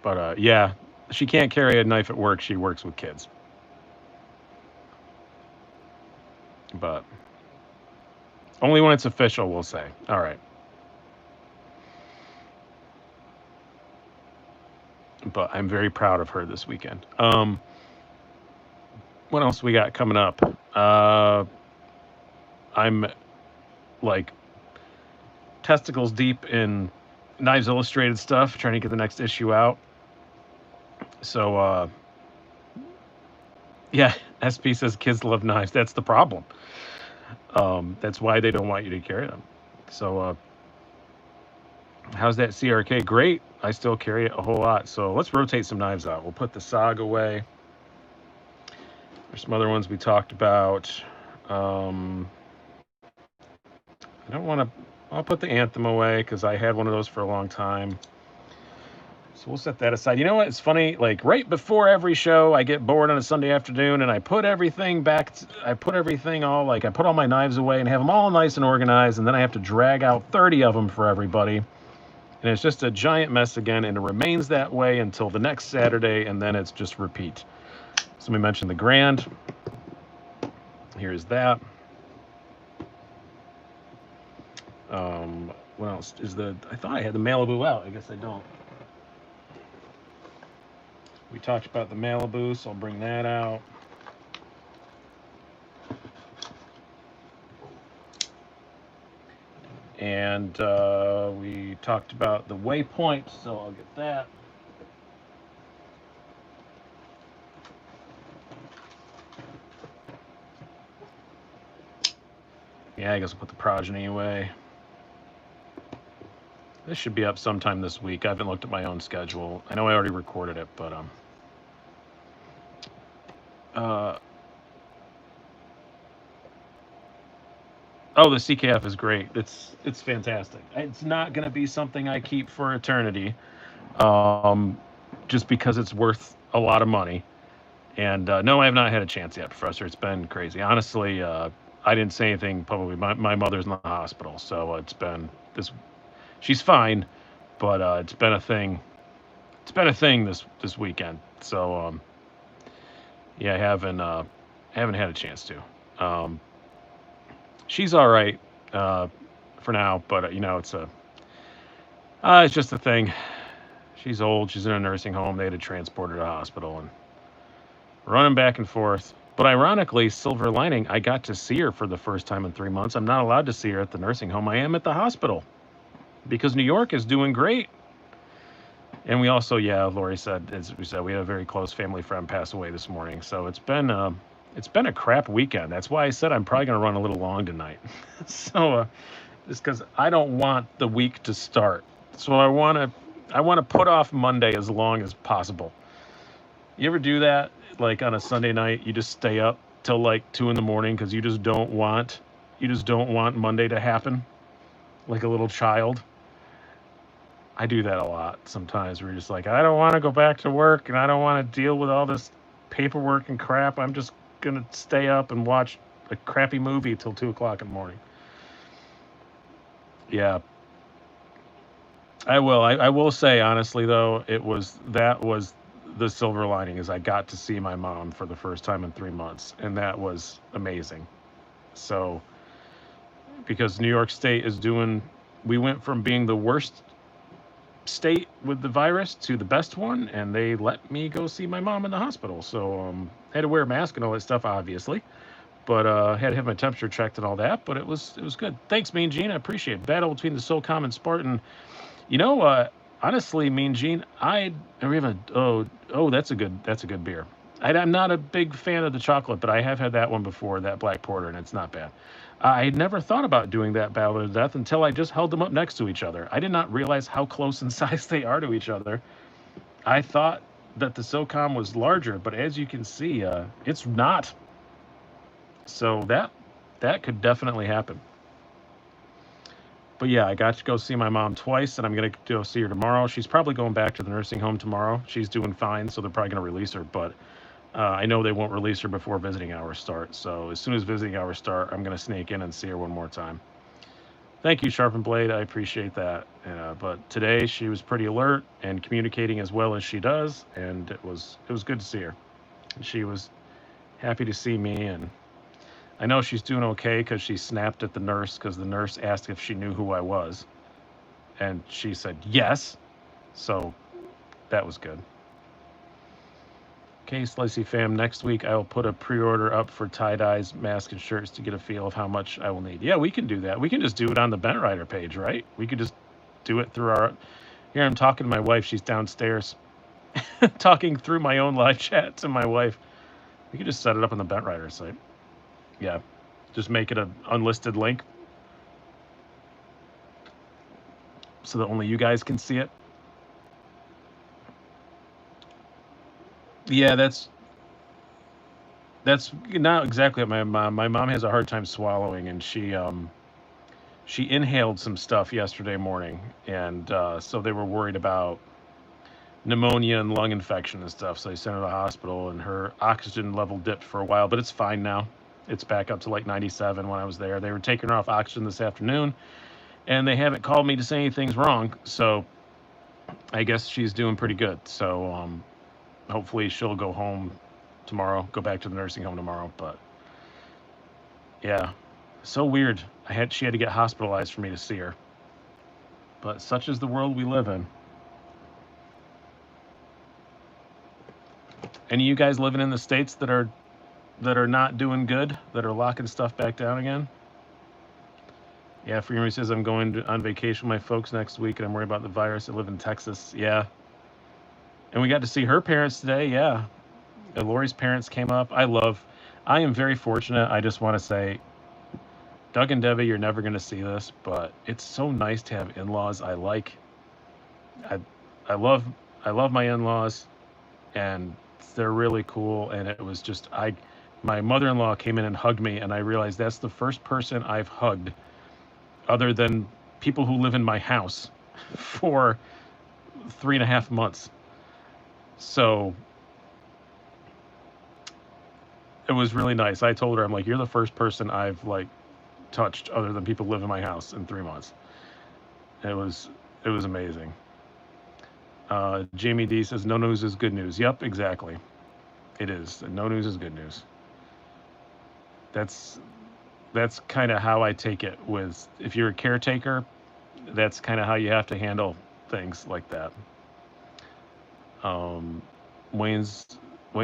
But yeah, she can't carry a knife at work. She works with kids. But only when it's official, we'll say. All right. but I'm very proud of her this weekend. What else we got coming up? I'm like testicles deep in Knives Illustrated stuff, trying to get the next issue out. So, yeah, SP says kids love knives. That's the problem. That's why they don't want you to carry them. So, how's that CRK? Great. I still carry it a whole lot. So let's rotate some knives out. We'll put the SOG away. There's some other ones we talked about. I don't want to. I'll put the Anthem away because I had one of those for a long time. So we'll set that aside. You know what? It's funny. Like right before every show, I get bored on a Sunday afternoon, and I put everything back. I put everything all like I put all my knives away and have them all nice and organized, and then I have to drag out 30 of them for everybody, and it's just a giant mess again. And it remains that way until the next Saturday, and then it's just repeat. Somebody mentioned the Grand. Here's that. What else is the? I thought I had the Malibu out. I guess I don't. We talked about the Malibu, so I'll bring that out. And we talked about the Waypoint, so I'll get that. Yeah, I guess I'll put the Progeny away. This should be up sometime this week. I haven't looked at my own schedule. I know I already recorded it, but oh, the CKF is great. It's fantastic. It's not going to be something I keep for eternity, just because it's worth a lot of money. And no, I have not had a chance yet, Professor. It's been crazy. Honestly, I didn't say anything publicly. My mother's in the hospital, so it's been this. She's fine, but it's been a thing. It's been a thing this weekend. So yeah, I haven't had a chance to. She's all right for now, but you know, it's just a thing. She's old. She's in a nursing home. They had to transport her to the hospital and running back and forth. But ironically, silver lining, I got to see her for the first time in 3 months. I'm not allowed to see her at the nursing home. I am at the hospital because New York is doing great. And we also, yeah, Lori said, as we said, we had a very close family friend pass away this morning. So it's been a crap weekend. That's why I said I'm probably going to run a little long tonight. So just because I don't want the week to start. So I want to put off Monday as long as possible. You ever do that? Like on a Sunday night, you just stay up till like 2 a.m. because you just don't want Monday to happen, like a little child. I do that a lot sometimes. We're just like, I don't want to go back to work and I don't want to deal with all this paperwork and crap. I'm just gonna stay up and watch a crappy movie till 2 o'clock in the morning. Yeah, I will. I will say honestly though, that was the silver lining is I got to see my mom for the first time in 3 months, and that was amazing. So because New York State is doing, we went from being the worst state with the virus to the best one, and they let me go see my mom in the hospital. So I had to wear a mask and all that stuff, obviously, but had to have my temperature checked and all that. But it was good. Thanks, Mean Gene. I appreciate it. Battle between the SOCOM and Spartan. You know, honestly, Mean Gene, that's a good beer. I'm not a big fan of the chocolate, but I have had that one before, that black porter, and it's not bad. I had never thought about doing that battle to death until I just held them up next to each other. I did not realize how close in size they are to each other. I thought that the SOCOM was larger, but as you can see, it's not. So that could definitely happen. But yeah, I got to go see my mom twice, and I'm going to go see her tomorrow. She's probably going back to the nursing home tomorrow. She's doing fine, so they're probably going to release her. But I know they won't release her before visiting hours start. So as soon as visiting hours start, I'm going to sneak in and see her one more time. Thank you, Sharpen Blade. I appreciate that. But today she was pretty alert and communicating as well as she does, and it was good to see her. She was happy to see me, and I know she's doing okay because she snapped at the nurse because the nurse asked if she knew who I was, and she said yes. So that was good. Okay, Slicey fam, next week I will put a pre-order up for tie-dyes, masks, and shirts to get a feel of how much I will need. Yeah, we can do that. We can just do it on the Bent Rider page, right? We could just do it through our... Here, I'm talking to my wife. She's downstairs. Talking through my own live chat to my wife. We could just set it up on the Bent Rider site. Yeah, just make it an unlisted link so that only you guys can see it. Yeah, that's not exactly what my mom. My mom has a hard time swallowing, and she inhaled some stuff yesterday morning, and so they were worried about pneumonia and lung infection and stuff. So they sent her to the hospital, and her oxygen level dipped for a while, but it's fine now. It's back up to like 97 when I was there. They were taking her off oxygen this afternoon, and they haven't called me to say anything's wrong. So I guess she's doing pretty good. So hopefully she'll go home tomorrow, go back to the nursing home tomorrow. But yeah, so weird. She had to get hospitalized for me to see her. But such is the world we live in. Any of you guys living in the States that are not doing good, that are locking stuff back down again? Yeah, Freeman says, I'm going on vacation with my folks next week, and I'm worried about the virus. I live in Texas. Yeah. And we got to see her parents today. Yeah. Lori's parents came up. I am very fortunate. I just want to say, Doug and Debbie, you're never going to see this, but it's so nice to have in-laws. I love my in-laws, and they're really cool. And it was just, my mother-in-law came in and hugged me, and I realized that's the first person I've hugged other than people who live in my house for 3.5 months. So it was really nice. I told her, I'm like, you're the first person I've like touched other than people who live in my house in 3 months. It was amazing. Jamie D says, no news is good news. Yep, exactly. It is. No news is good news. That's kind of how I take it with, if you're a caretaker, that's kind of how you have to handle things like that. Wayne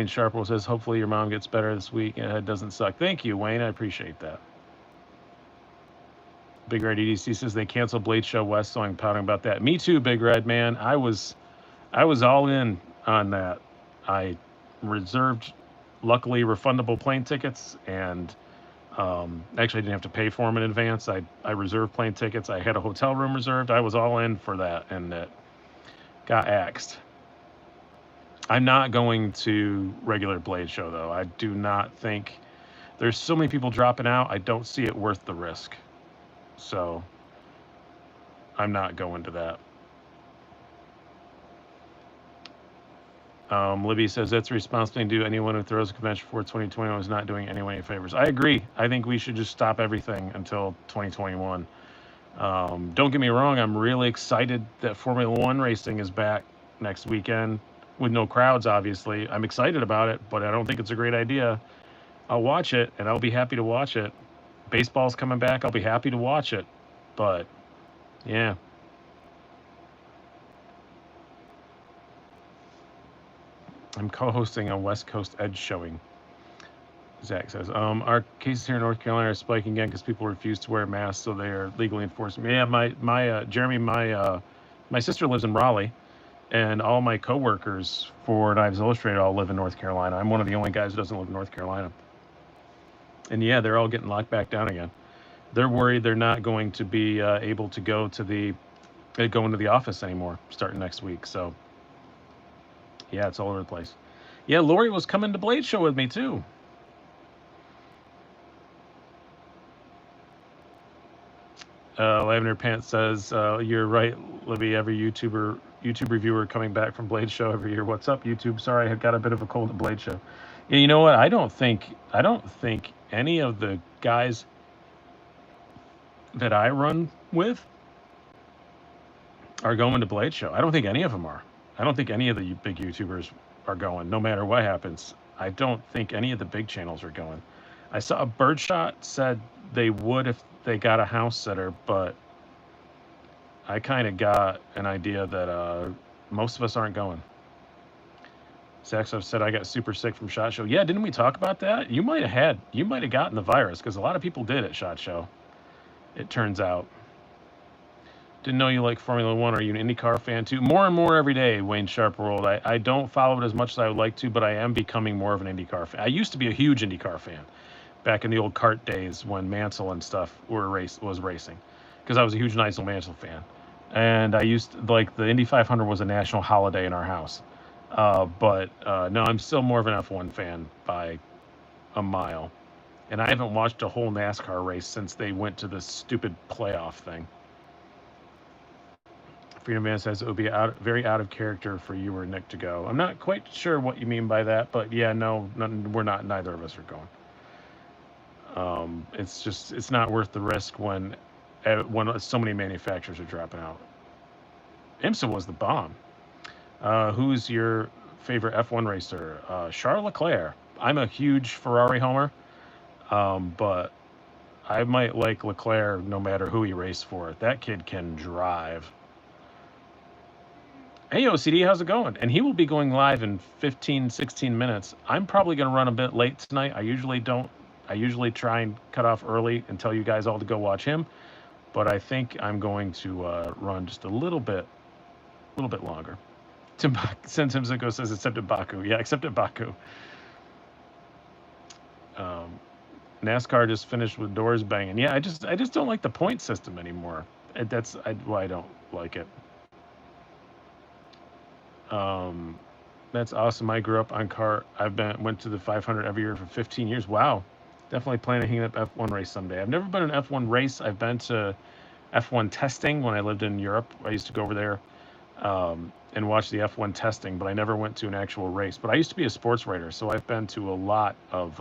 Sharple says, hopefully your mom gets better this week and it doesn't suck. Thank you, Wayne. I appreciate that. Big Red EDC says they canceled Blade Show West, so I'm pouting about that. Me too, Big Red, man. I was all in on that. I reserved, luckily, refundable plane tickets, and actually I didn't have to pay for them in advance. I reserved plane tickets. I had a hotel room reserved. I was all in for that, and it got axed. I'm not going to regular Blade Show, though. I do not think... There's so many people dropping out, I don't see it worth the risk. So, I'm not going to that. Libby says, that's a responsibility to do. Anyone who throws a convention before 2021 is not doing anyone any favors. I agree. I think we should just stop everything until 2021. Don't get me wrong, I'm really excited that Formula One racing is back next weekend. With no crowds, obviously. I'm excited about it, but I don't think it's a great idea. I'll watch it, and I'll be happy to watch it. Baseball's coming back. I'll be happy to watch it. But, yeah. I'm co-hosting a West Coast Edge showing, Zach says. Our cases here in North Carolina are spiking again because people refuse to wear masks, so they are legally enforcing. Yeah, Jeremy, my sister lives in Raleigh, and all my coworkers for Knives Illustrated all live in North Carolina. I'm one of the only guys who doesn't live in North Carolina. And yeah, they're all getting locked back down again. They're worried they're not going to be able to go into the office anymore starting next week. So yeah, it's all over the place. Yeah, Lori was coming to Blade Show with me too. Lavender Pants says, you're right, Libby. Every YouTube reviewer coming back from Blade Show every year. What's up, YouTube? Sorry, I had got a bit of a cold at Blade Show. Yeah, you know what? I don't think any of the guys that I run with are going to Blade Show. I don't think any of them are. I don't think any of the big YouTubers are going, no matter what happens. I don't think any of the big channels are going. I saw a Birdshot said they would if they got a house sitter, but I kind of got an idea that most of us aren't going. Saxo said I got super sick from SHOT Show. Yeah, didn't we talk about that? You might have gotten the virus because a lot of people did at SHOT Show. It turns out. Didn't know you like Formula One. Are you an IndyCar fan too? More and more every day, Wayne Sharp World. I don't follow it as much as I would like to, but I am becoming more of an IndyCar fan. I used to be a huge IndyCar fan back in the old kart days when Mansell and stuff was racing, because I was a huge Nigel Mansell fan. And I used to, like, the Indy 500 was a national holiday in our house. But no, I'm still more of an F1 fan by a mile. And I haven't watched a whole NASCAR race since they went to this stupid playoff thing. Freedom Man says it would be very out of character for you or Nick to go. I'm not quite sure what you mean by that, but yeah, no, we're not. Neither of us are going. It's not worth the risk when so many manufacturers are dropping out. IMSA was the bomb. Who's your favorite F1 racer? Charles Leclerc. I'm a huge Ferrari homer, but I might like Leclerc no matter who he raced for. That kid can drive. Hey, OCD, how's it going? And he will be going live in 15, 16 minutes. I'm probably going to run a bit late tonight. I usually don't. I usually try and cut off early and tell you guys all to go watch him. But I think I'm going to run just a little bit longer. Since Himsiko says except at Baku. Yeah, except at Baku. NASCAR just finished with doors banging. Yeah, I just don't like the point system anymore. That's why I don't like it. That's awesome. I grew up on car. Went to the 500 every year for 15 years. Wow. Definitely planning to hang up F1 race someday. I've never been an F1 race. I've been to F1 testing when I lived in Europe. I used to go over there and watch the F1 testing, but I never went to an actual race. But I used to be a sports writer, so I've been to a lot of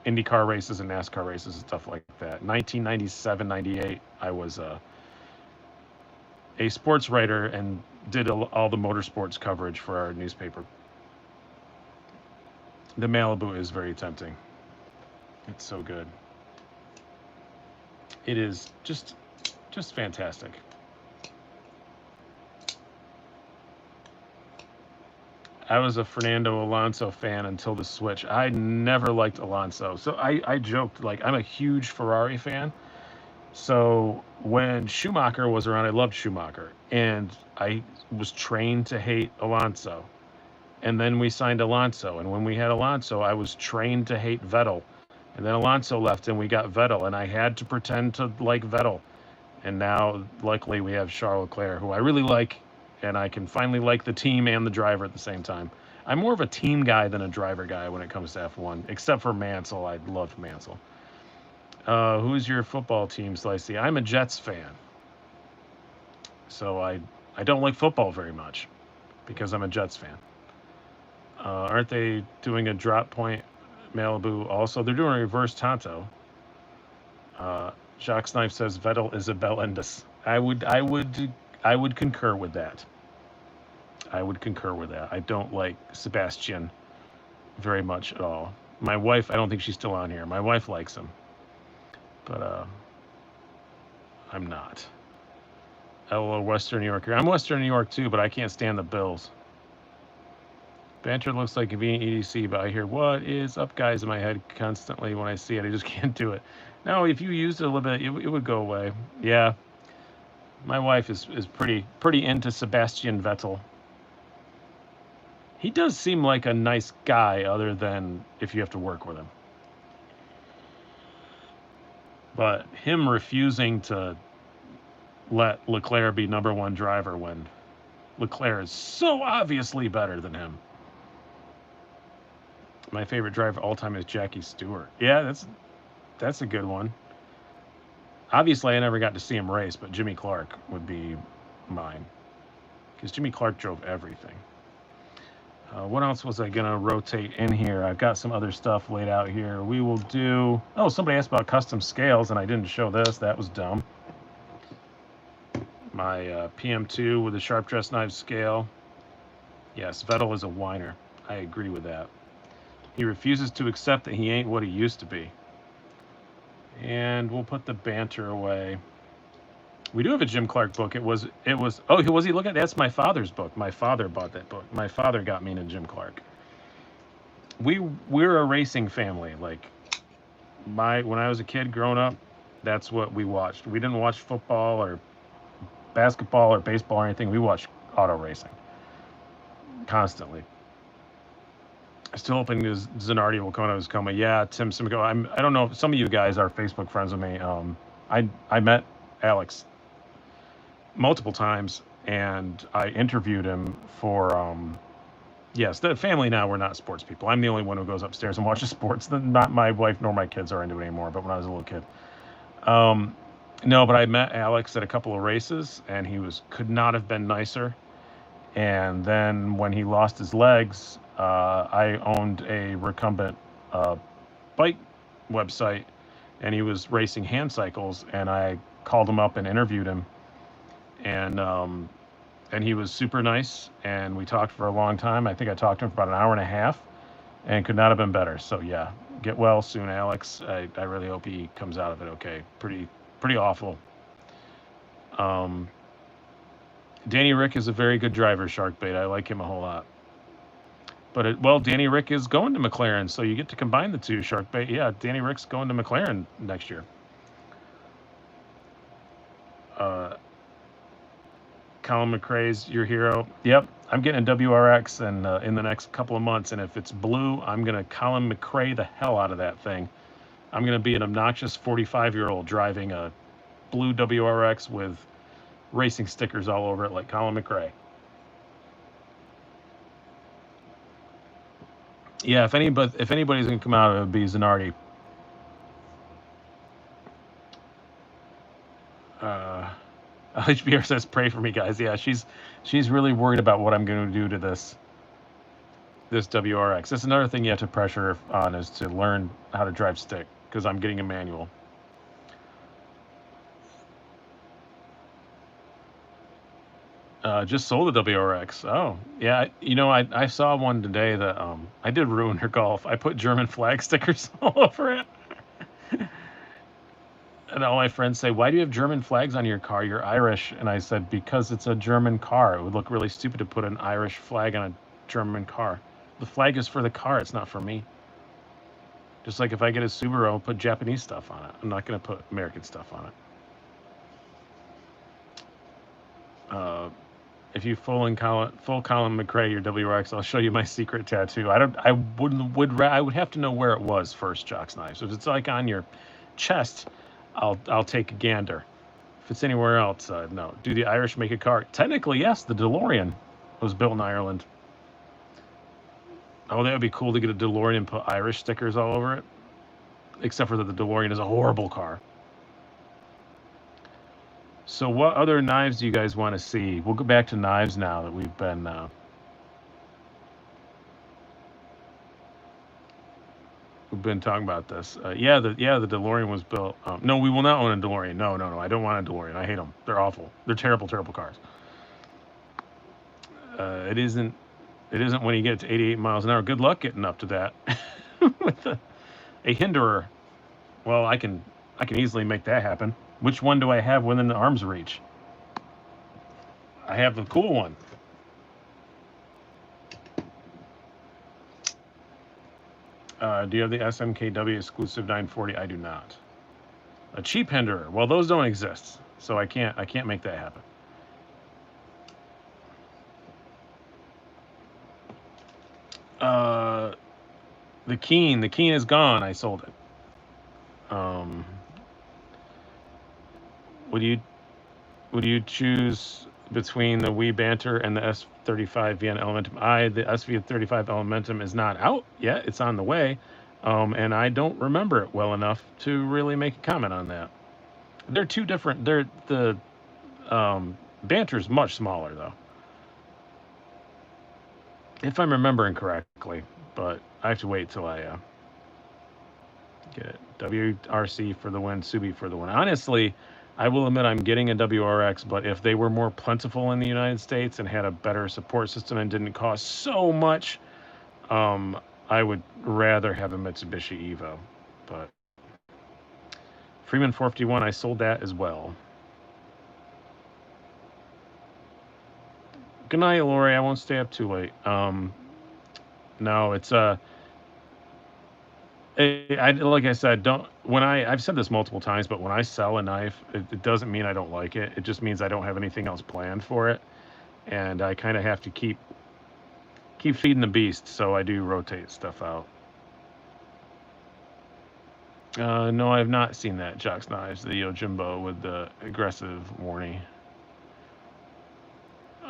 IndyCar races and NASCAR races and stuff like that. 1997, 98, I was a sports writer and did all the motorsports coverage for our newspaper. The Malibu is very tempting. It's so good. It is just fantastic. I was a Fernando Alonso fan until the switch. I never liked Alonso. So I joked, like, I'm a huge Ferrari fan. So when Schumacher was around, I loved Schumacher. And I was trained to hate Alonso. And then we signed Alonso. And when we had Alonso, I was trained to hate Vettel. And then Alonso left and we got Vettel. And I had to pretend to like Vettel. And now, luckily, we have Charles Leclerc, who I really like. And I can finally like the team and the driver at the same time. I'm more of a team guy than a driver guy when it comes to F1, except for Mansell. I loved Mansell. Who's your football team, Slicey? I'm a Jets fan. So I don't like football very much because I'm a Jets fan. Aren't they doing a drop point Malibu also? They're doing a reverse Tonto. Jacques Snipe says Vettel is a Belendis. I would concur with that. I don't like Sebastian very much at all. My wife, I don't think she's still on here. My wife likes him. But I'm not. LOL, Western New Yorker. I'm Western New York too, but I can't stand the Bills. Banter looks like convenient EDC, but I hear what is up, guys, in my head constantly when I see it. I just can't do it. No, if you used it a little bit, it would go away. Yeah. My wife is pretty into Sebastian Vettel. He does seem like a nice guy, other than if you have to work with him. But him refusing to let Leclerc be number one driver when Leclerc is so obviously better than him. My favorite driver of all time is Jackie Stewart. Yeah, that's a good one. Obviously, I never got to see him race, but Jimmy Clark would be mine. Because Jimmy Clark drove everything. What else was I going to rotate in here? I've got some other stuff laid out here. We will do... Oh, somebody asked about custom scales, and I didn't show this. That was dumb. My PM2 with a sharp dress knife scale. Yes, Vettel is a whiner. I agree with that. He refuses to accept that he ain't what he used to be. And we'll put the Banter away. We do have a Jim Clark book. It was. Oh, was he looking? That's my father's book. My father bought that book. My father got me into Jim Clark. We're a racing family. Like when I was a kid growing up, that's what we watched. We didn't watch football or basketball or baseball or anything. We watched auto racing constantly. Still hoping Zanardi will come out of his coma. Yeah, Tim Simcoe. I don't know if some of you guys are Facebook friends with me. I met Alex multiple times and I interviewed him for yes, the family now we're not sports people. I'm the only one who goes upstairs and watches sports. Not my wife nor my kids are into it anymore, but when I was a little kid. No, but I met Alex at a couple of races and he could not have been nicer. And then when he lost his legs, I owned a recumbent bike website, and he was racing hand cycles. And I called him up and interviewed him, and he was super nice. And we talked for a long time. I think I talked to him for about an hour and a half, and could not have been better. So yeah, get well soon, Alex. I really hope he comes out of it okay. Pretty awful. Danny Rick is a very good driver, Sharkbait. I like him a whole lot. But Danny Rick is going to McLaren, so you get to combine the two, Sharkbait. Yeah, Danny Rick's going to McLaren next year. Colin McRae's your hero. Yep, I'm getting a WRX and in the next couple of months, and if it's blue, I'm going to Colin McRae the hell out of that thing. I'm going to be an obnoxious 45-year-old driving a blue WRX with racing stickers all over it like Colin McRae. Yeah, if anybody's gonna come out, it would be Zanardi. HBR says, "Pray for me, guys." Yeah, she's really worried about what I'm going to do to this WRX. That's another thing you have to pressure on, is to learn how to drive stick, because I'm getting a manual. Just sold a WRX. Oh, yeah. I saw one today that I did ruin her Golf. I put German flag stickers all over it. And all my friends say, "Why do you have German flags on your car? You're Irish." And I said, "Because it's a German car. It would look really stupid to put an Irish flag on a German car. The flag is for the car. It's not for me. Just like if I get a Subaru, I'll put Japanese stuff on it. I'm not going to put American stuff on it." If you full Colin McRae your WRX, I'll show you my secret tattoo. I would have to know where it was first, Jock's Knives. If it's like on your chest, I'll take a gander. If it's anywhere else, no. Do the Irish make a car? Technically, yes. The DeLorean was built in Ireland. Oh, that would be cool to get a DeLorean and put Irish stickers all over it. Except for that the DeLorean is a horrible car. So what other knives do you guys want to see? We'll go back to knives now that we've been... we've been talking about this. The DeLorean was built... no, we will not own a DeLorean. No. I don't want a DeLorean. I hate them. They're awful. They're terrible, terrible cars. It isn't when you get to 88 miles an hour. Good luck getting up to that with a hinderer. Well, I can easily make that happen. Which one do I have within the arm's reach? I have the cool one. Do you have the SMKW exclusive 940? I do not. A cheap hinderer. Well, those don't exist, so I can't make that happen. The Keen is gone. I sold it. Would you choose between the Wii Banter and the S35 VN Elementum? The SV35 Elementum is not out yet. It's on the way, and I don't remember it well enough to really make a comment on that. They're two different. The Banter's much smaller though, if I'm remembering correctly. But I have to wait till I get it. WRC for the win, Subi for the win. Honestly, I will admit I'm getting a WRX, but if they were more plentiful in the United States and had a better support system and didn't cost so much, I would rather have a Mitsubishi Evo. But Freeman 451, I sold that as well. Good night, Lori. I won't stay up too late. No, it's like I said, don't when I've said this multiple times, but when I sell a knife, it doesn't mean I don't like it. It just means I don't have anything else planned for it, and I kind of have to keep feeding the beast. So I do rotate stuff out. No, I have not seen that Jock's Knives, the Yojimbo with the aggressive warning.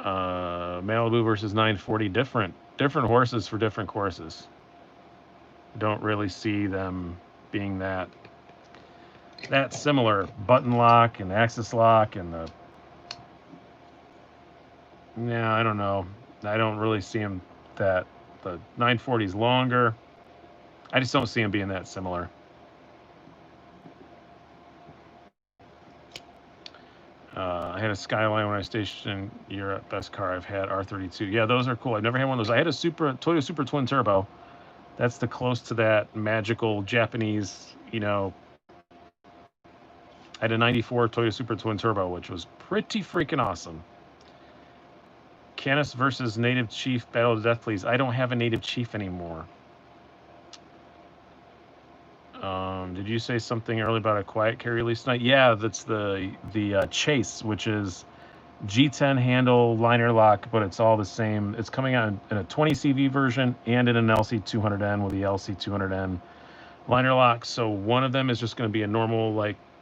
Malibu versus 940, different horses for different courses. Don't really see them being that similar. Button lock and axis lock and the I don't know. I don't really see them that the 940 is longer. I just don't see them being that similar. I had a Skyline when I was stationed in Europe. Best car I've had, R32. Yeah, those are cool. I've never had one of those. I had a Toyota Supra Twin Turbo. That's the close to that magical Japanese, I had a 94 Toyota Supra Twin Turbo, which was pretty freaking awesome. Canis versus Native Chief, battle to death, please. I don't have a Native Chief anymore. Did you say something earlier about a quiet carry release tonight? Yeah, that's the Chase, which is G10 handle liner lock, but it's all the same. It's coming out in a 20 CV version and in an LC200N with the LC200N liner lock. So one of them is just going to be a normal,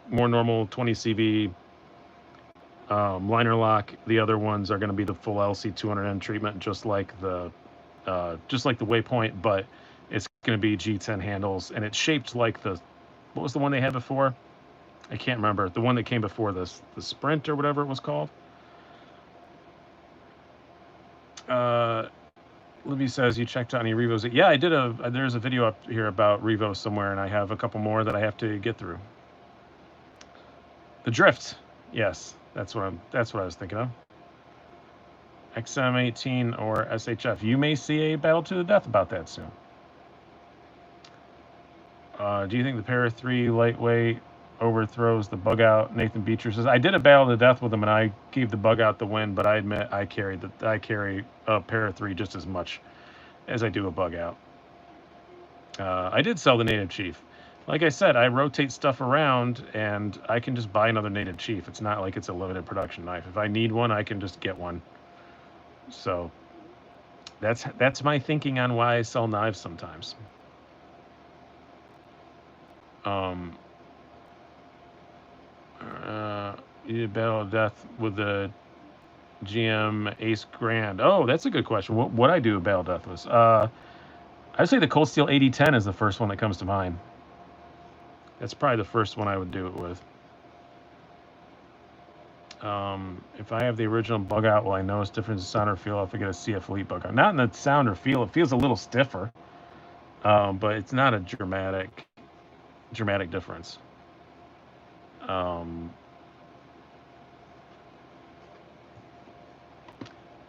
more normal 20 CV liner lock. The other ones are going to be the full LC200N treatment, just like the Waypoint, but it's going to be G10 handles, and it's shaped like what was the one they had before? I can't remember. The one that came before this, the Sprint or whatever it was called. Libby says you checked out any Revos. Yeah, I did. There's a video up here about Revo somewhere, and I have a couple more that I have to get through. The Drift. Yes, that's what I was thinking of. XM18 or SHF. You may see a battle to the death about that soon. Do you think the Para 3 lightweight overthrows the bug out? Nathan Beecher says, I did a battle to the death with him and I gave the bug out the win, but I admit I carry a Para 3 just as much as I do a bug out. I did sell the Native Chief. Like I said, I rotate stuff around and I can just buy another Native Chief. It's not like it's a limited production knife. If I need one, I can just get one. So that's my thinking on why I sell knives sometimes. You did battle of death with the GM Ace Grand. Oh, that's a good question. What I do a battle of death was? I'd say the Cold Steel 8010 is the first one that comes to mind. That's probably the first one I would do it with. If I have the original bug out, will I notice difference in sound or feel if I get a CF Elite bug out? Not in the sound or feel. It feels a little stiffer, but it's not a dramatic difference.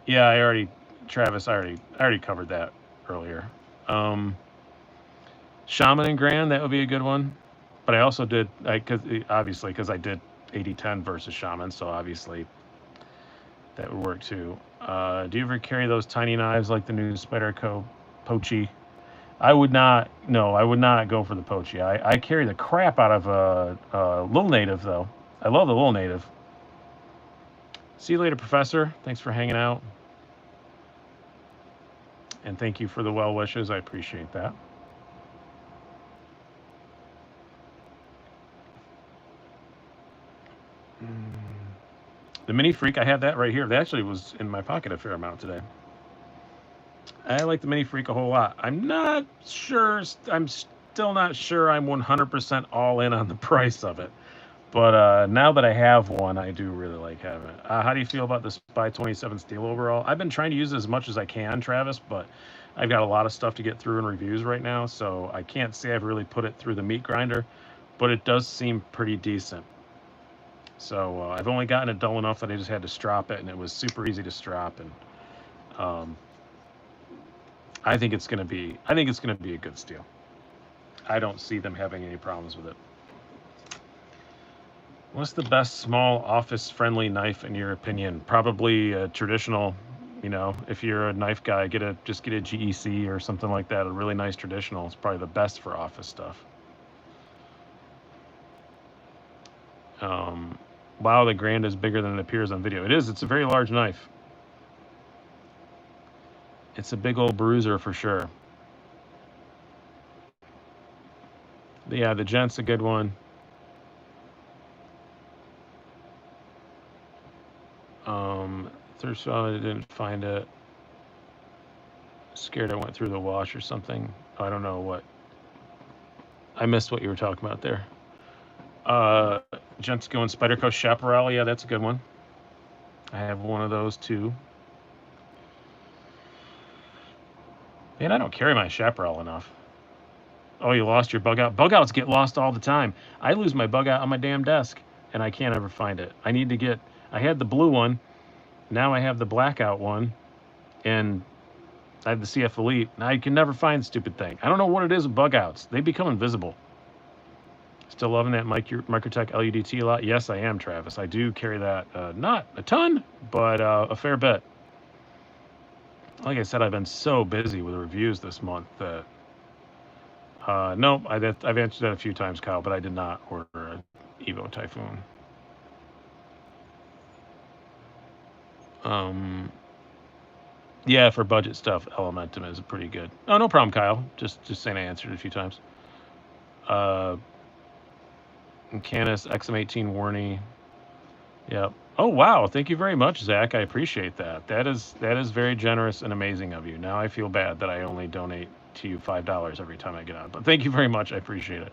Yeah, Travis, I already covered that earlier. Shaman and Grand, that would be a good one. But I also did, because I did 8010 versus Shaman, so obviously that would work too. Do you ever carry those tiny knives like the new Spyderco Pochi? I would not go for the Pochi. I carry the crap out of a Little Native, though. I love the Little Native. See you later, Professor. Thanks for hanging out. And thank you for the well wishes. I appreciate that. The Mini Freak, I have that right here. That actually was in my pocket a fair amount today. I like the Mini Freak a whole lot. I'm not sure. I'm still not sure I'm 100% all in on the price of it. But now that I have one, I do really like having it. How do you feel about the Spy 27 Steel overall? I've been trying to use it as much as I can, Travis, but I've got a lot of stuff to get through in reviews right now, so I can't say I've really put it through the meat grinder, but it does seem pretty decent. So I've only gotten it dull enough that I just had to strop it, and it was super easy to strop. And I think it's gonna be a good steel. I don't see them having any problems with it. What's the best small office-friendly knife in your opinion? Probably a traditional You know, if you're a knife guy, just get a GEC or something like that. A really nice traditional. It's probably the best for office stuff. Wow, the Grand is bigger than it appears on video. It is. It's a very large knife. It's a big old bruiser for sure. Yeah, the Gent's a good one. Third shot, I didn't find it. Scared I went through the wash or something. I don't know what. I missed what you were talking about there. Gent's going Spyderco Chaparral. Yeah, that's a good one. I have one of those too. Man, I don't carry my Chaparral enough. Oh, you lost your bug out? Bug outs get lost all the time. I lose my bug out on my damn desk, and I can't ever find it. I need to get. I had the blue one. Now I have the blackout one, and I have the CF Elite. Now I can never find the stupid thing. I don't know what it is with bug outs. They become invisible. Still loving that Microtech LUDT a lot? Yes, I am, Travis. I do carry that. Not a ton, but a fair bit. Like I said, I've been so busy with reviews this month that... no, I've answered that a few times, Kyle, but I did not order an Evo Typhoon. Yeah, for budget stuff, Elementum is pretty good. Oh, no problem, Kyle. Just saying I answered it a few times. Canis XM18 Warney. Yep. Oh wow! Thank you very much, Zach. I appreciate that. That is very generous and amazing of you. Now I feel bad that I only donate to you $5 every time I get on, but thank you very much. I appreciate it.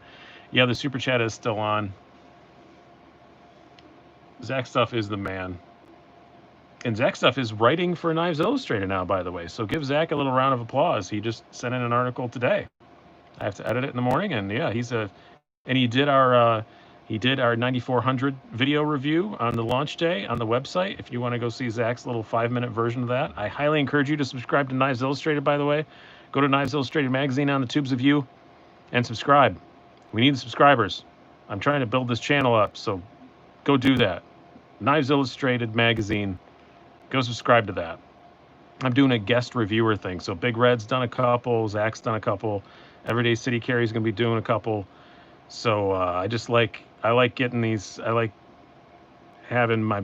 Yeah, the super chat is still on. Zach Stuff is the man. And Zach Stuff is writing for Knives Illustrated now, by the way. So give Zach a little round of applause. He just sent in an article today. I have to edit it in the morning, and yeah, he did our 9400 video review on the launch day on the website. If you want to go see Zach's little 5-minute version of that, I highly encourage you to subscribe to Knives Illustrated, by the way. Go to Knives Illustrated magazine on the tubes of you and subscribe. We need the subscribers. I'm trying to build this channel up, so go do that. Knives Illustrated magazine. Go subscribe to that. I'm doing a guest reviewer thing. So Big Red's done a couple, Zach's done a couple, Everyday City Carry's gonna be doing a couple. So I like getting these. I like having my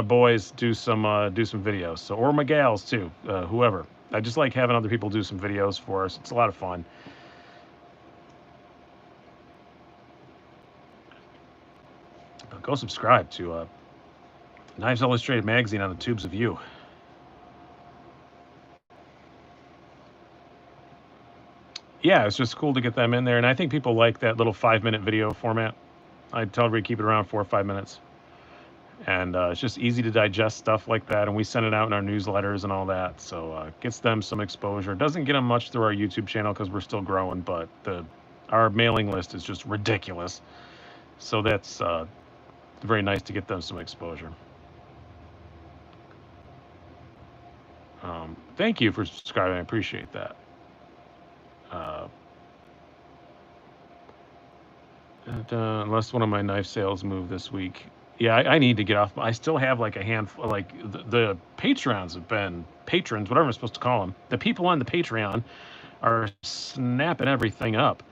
boys do some videos. So, or my gals too, whoever. I just like having other people do some videos for us. It's a lot of fun. But go subscribe to Knives Illustrated magazine on the tubes of you. Yeah, it's just cool to get them in there, and I think people like that little 5-minute video format. I tell everybody keep it around 4 or 5 minutes. And it's just easy to digest stuff like that, and we send it out in our newsletters and all that, so gets them some exposure. Doesn't get them much through our YouTube channel because we're still growing, but our mailing list is just ridiculous. So that's very nice to get them some exposure. Thank you for subscribing. I appreciate that. Unless one of my knife sales move this week. Yeah, I need to get off. I still have like a handful, like the Patreons have been, patrons, whatever I'm supposed to call them. The people on the Patreon are snapping everything up.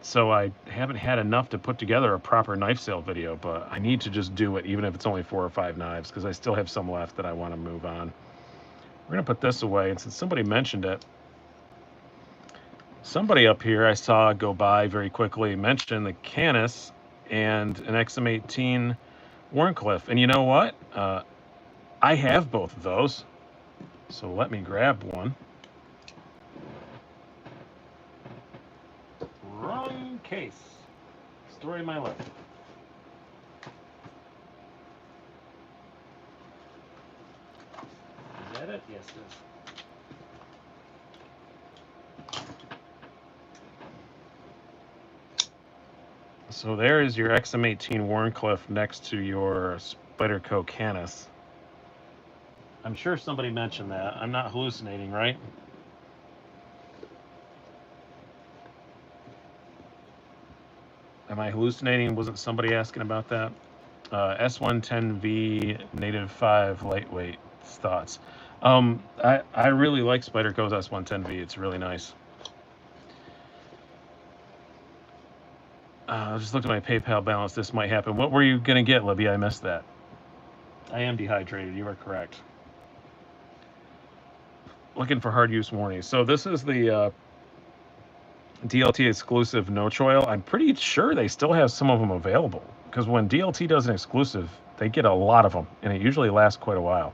So I haven't had enough to put together a proper knife sale video, but I need to just do it, even if it's only 4 or 5 knives, because I still have some left that I want to move on. We're going to put this away, and since somebody mentioned it, somebody up here I saw go by very quickly mentioned the Canis and an XM18 Warncliffe. And you know what? I have both of those. So let me grab one. Wrong case. Story of my life. Is that it? Yes, it is. So there is your XM18 Warncliffe next to your Spyderco Canis. I'm sure somebody mentioned that. I'm not hallucinating, right? Am I hallucinating? Wasn't somebody asking about that? S110V Native 5 lightweight thoughts. I really like Spyderco's S110V. It's really nice. Just looked at my PayPal balance. This might happen. What were you gonna get, Libby? I missed that. I am dehydrated. You are correct. Looking for hard use warnings. So this is the DLT exclusive no oil. I'm pretty sure they still have some of them available because when DLT does an exclusive, they get a lot of them, and it usually lasts quite a while.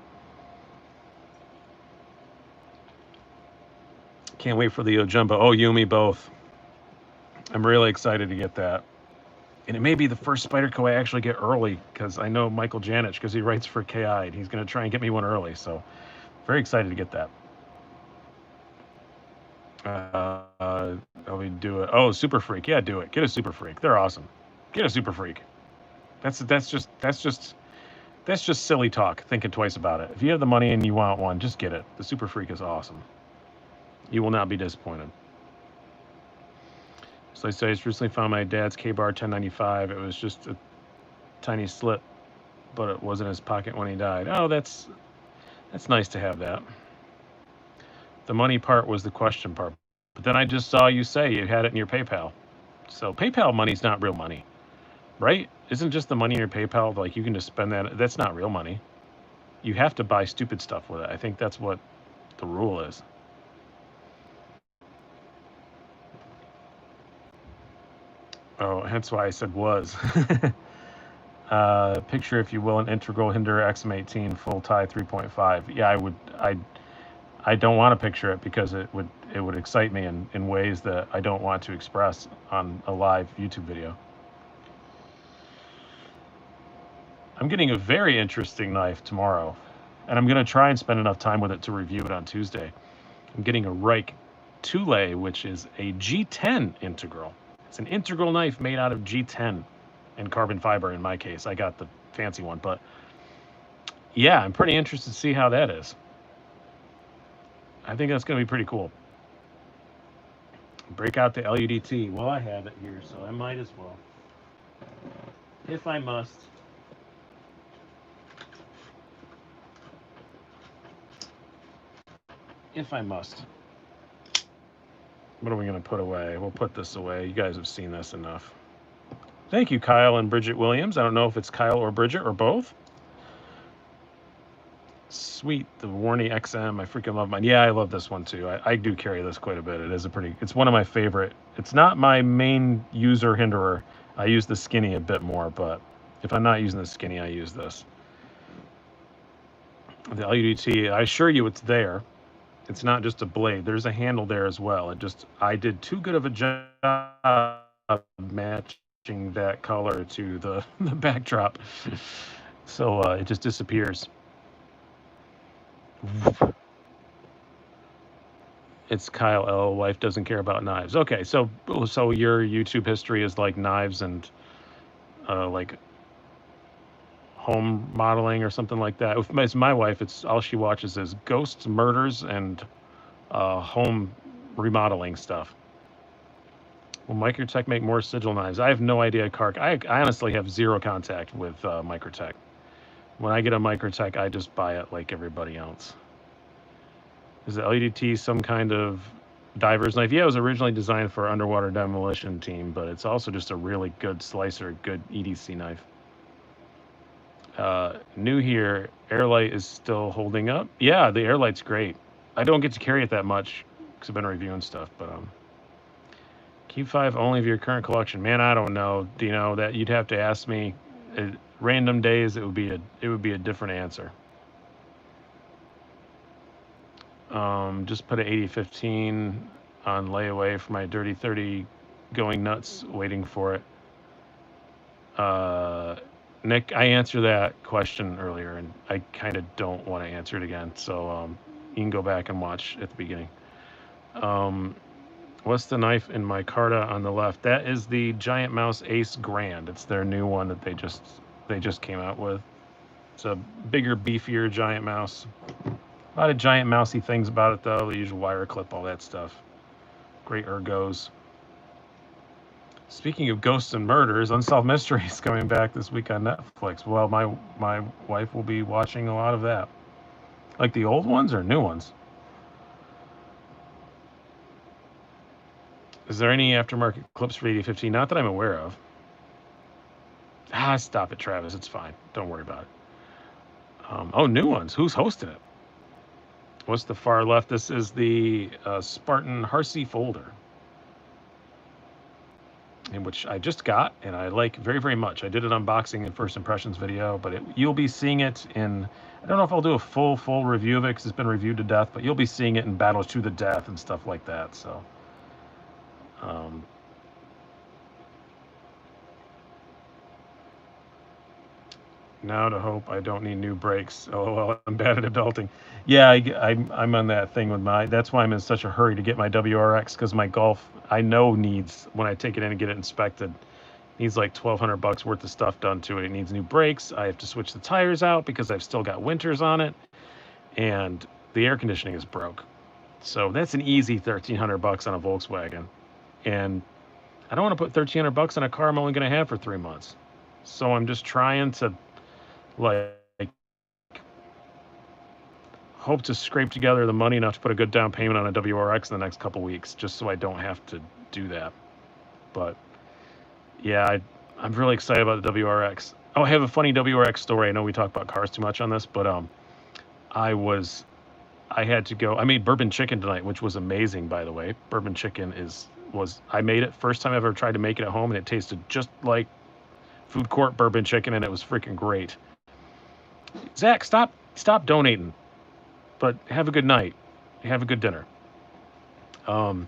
Can't wait for the Ojumbo. Oh, you and me both. I'm really excited to get that. And it may be the first Spyderco I actually get early because I know Michael Janich because he writes for KI and he's going to try and get me one early. So very excited to get that. I'll do it. Oh, Super Freak. Yeah, do it. Get a Super Freak. They're awesome. Get a Super Freak. That's just silly talk. Thinking twice about it. If you have the money and you want one, just get it. The Super Freak is awesome. You will not be disappointed. So I said, I just recently found my dad's K-Bar 1095. It was just a tiny slip, but it was in his pocket when he died. Oh, that's nice to have that. The money part was the question part. But then I just saw you say you had it in your PayPal. So PayPal money's not real money, right? Isn't just the money in your PayPal, like you can just spend that? That's not real money. You have to buy stupid stuff with it. I think that's what the rule is. Oh, hence why I said was. Picture, if you will, an integral Hinder XM18 full tie 3.5. Yeah, I don't want to picture it because it would excite me in ways that I don't want to express on a live YouTube video. I'm getting a very interesting knife tomorrow, and I'm going to try and spend enough time with it to review it on Tuesday. I'm getting a Reich Thule, which is a G10 integral. It's an integral knife made out of G10 and carbon fiber in my case. I got the fancy one, but yeah, I'm pretty interested to see how that is. I think that's going to be pretty cool. Break out the LUDT. Well, I have it here, so I might as well. If I must. If I must. What are we going to put away? We'll put this away. You guys have seen this enough. Thank you, Kyle and Bridget Williams. I don't know if it's Kyle or Bridget or both. Sweet, the Warney XM. I freaking love mine. Yeah, I love this one too. I do carry this quite a bit. It's one of my favorite. It's not my main user hinderer. I use the skinny a bit more, but if I'm not using the skinny, I use this. The LUDT, I assure you it's there. It's not just a blade. There's a handle there as well. I did too good of a job matching that color to the backdrop. So it just disappears. It's Kyle L. Wife doesn't care about knives. Okay, so your YouTube history is like knives and like home modeling or something like that. With my wife, it's all she watches is ghosts, murders, and home remodeling stuff. Will Microtech make more sigil knives? I have no idea, Kark. I honestly have zero contact with Microtech. When I get a Microtech, I just buy it like everybody else. Is the LUDT some kind of diver's knife? Yeah, it was originally designed for underwater demolition team, but it's also just a really good slicer, good EDC knife. New here, Airlight is still holding up. Yeah, the Airlight's great. I don't get to carry it that much because I've been reviewing stuff, but keep 5 only of your current collection. Man, I don't know, Dino. That you'd have to ask me. Random days, it would be a different answer. Just put an 80-15 on layaway for my Dirty 30, going nuts, waiting for it. Nick, I answered that question earlier, and I kind of don't want to answer it again. So you can go back and watch at the beginning. What's the knife in my Carta on the left? That is the Giant Mouse Ace Grand. It's their new one that they just came out with. It's a bigger, beefier Giant Mouse. A lot of giant mousy things about it, though. The usual wire clip, all that stuff. Great ergos. Speaking of ghosts and murders, Unsolved Mysteries coming back this week on Netflix. Well, my wife will be watching a lot of that. Like the old ones or new ones? Is there any aftermarket clips for 8015? Not that I'm aware of. Stop it, Travis. It's fine. Don't worry about it. Oh, new ones. Who's hosting it? What's the far left? This is the Spartan Harsey folder, in which I just got and I like very, very much. I did an unboxing and first impressions video, but you'll be seeing it in, I don't know if I'll do a full review of it because it's been reviewed to death, but you'll be seeing it in Battles to the Death and stuff like that. So, now to hope I don't need new brakes. Oh, well, I'm bad at adulting. Yeah, I'm on that thing with my, that's why I'm in such a hurry to get my WRX, because my Golf, I know needs, when I take it in and get it inspected, needs like $1,200 worth of stuff done to it. It needs new brakes. I have to switch the tires out because I've still got winters on it, and the air conditioning is broke. So that's an easy $1,300 on a Volkswagen, and I don't want to put $1,300 on a car I'm only going to have for 3 months. So I'm just trying to like hope to scrape together the money enough to put a good down payment on a WRX in the next couple weeks, just so I don't have to do that. But yeah, I'm really excited about the WRX. Oh, I have a funny WRX story. I know we talk about cars too much on this, but I had to go. I made bourbon chicken tonight, which was amazing, by the way. Bourbon chicken I made it first time I ever tried to make it at home, and it tasted just like food court bourbon chicken, and it was freaking great. Zach, stop donating, but have a good night. Have a good dinner. And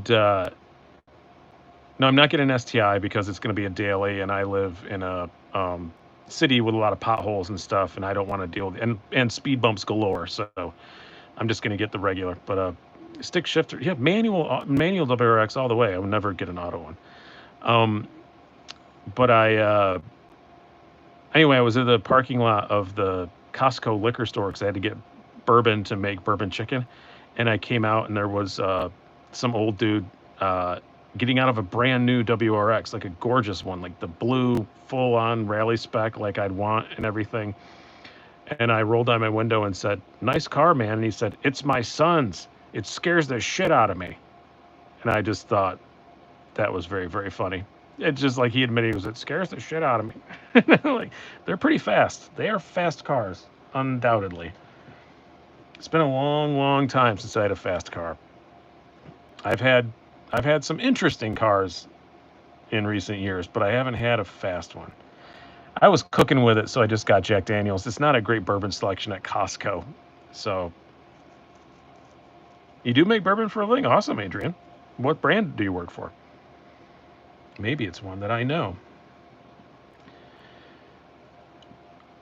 no, I'm not getting an STI because it's going to be a daily, and I live in a city with a lot of potholes and stuff, and I don't want to deal with and speed bumps galore. So I'm just going to get the regular. But stick shifter, yeah, manual WRX all the way. I would never get an auto one. But anyway, I was in the parking lot of the Costco liquor store because I had to get bourbon to make bourbon chicken, and I came out and there was some old dude getting out of a brand new WRX, like a gorgeous one, like the blue full-on rally spec like I'd want and everything. And I rolled down my window and said, "Nice car, man." And he said, "It's my son's. It scares the shit out of me." And I just thought that was very, very funny. It's just like he admitted, it scares the shit out of me. Like, they're pretty fast. They are fast cars, undoubtedly. It's been a long, long time since I had a fast car. I've had some interesting cars in recent years, but I haven't had a fast one. I was cooking with it, so I just got Jack Daniels. It's not a great bourbon selection at Costco. So, you do make bourbon for a living? Awesome, Adrian. What brand do you work for? Maybe it's one that I know.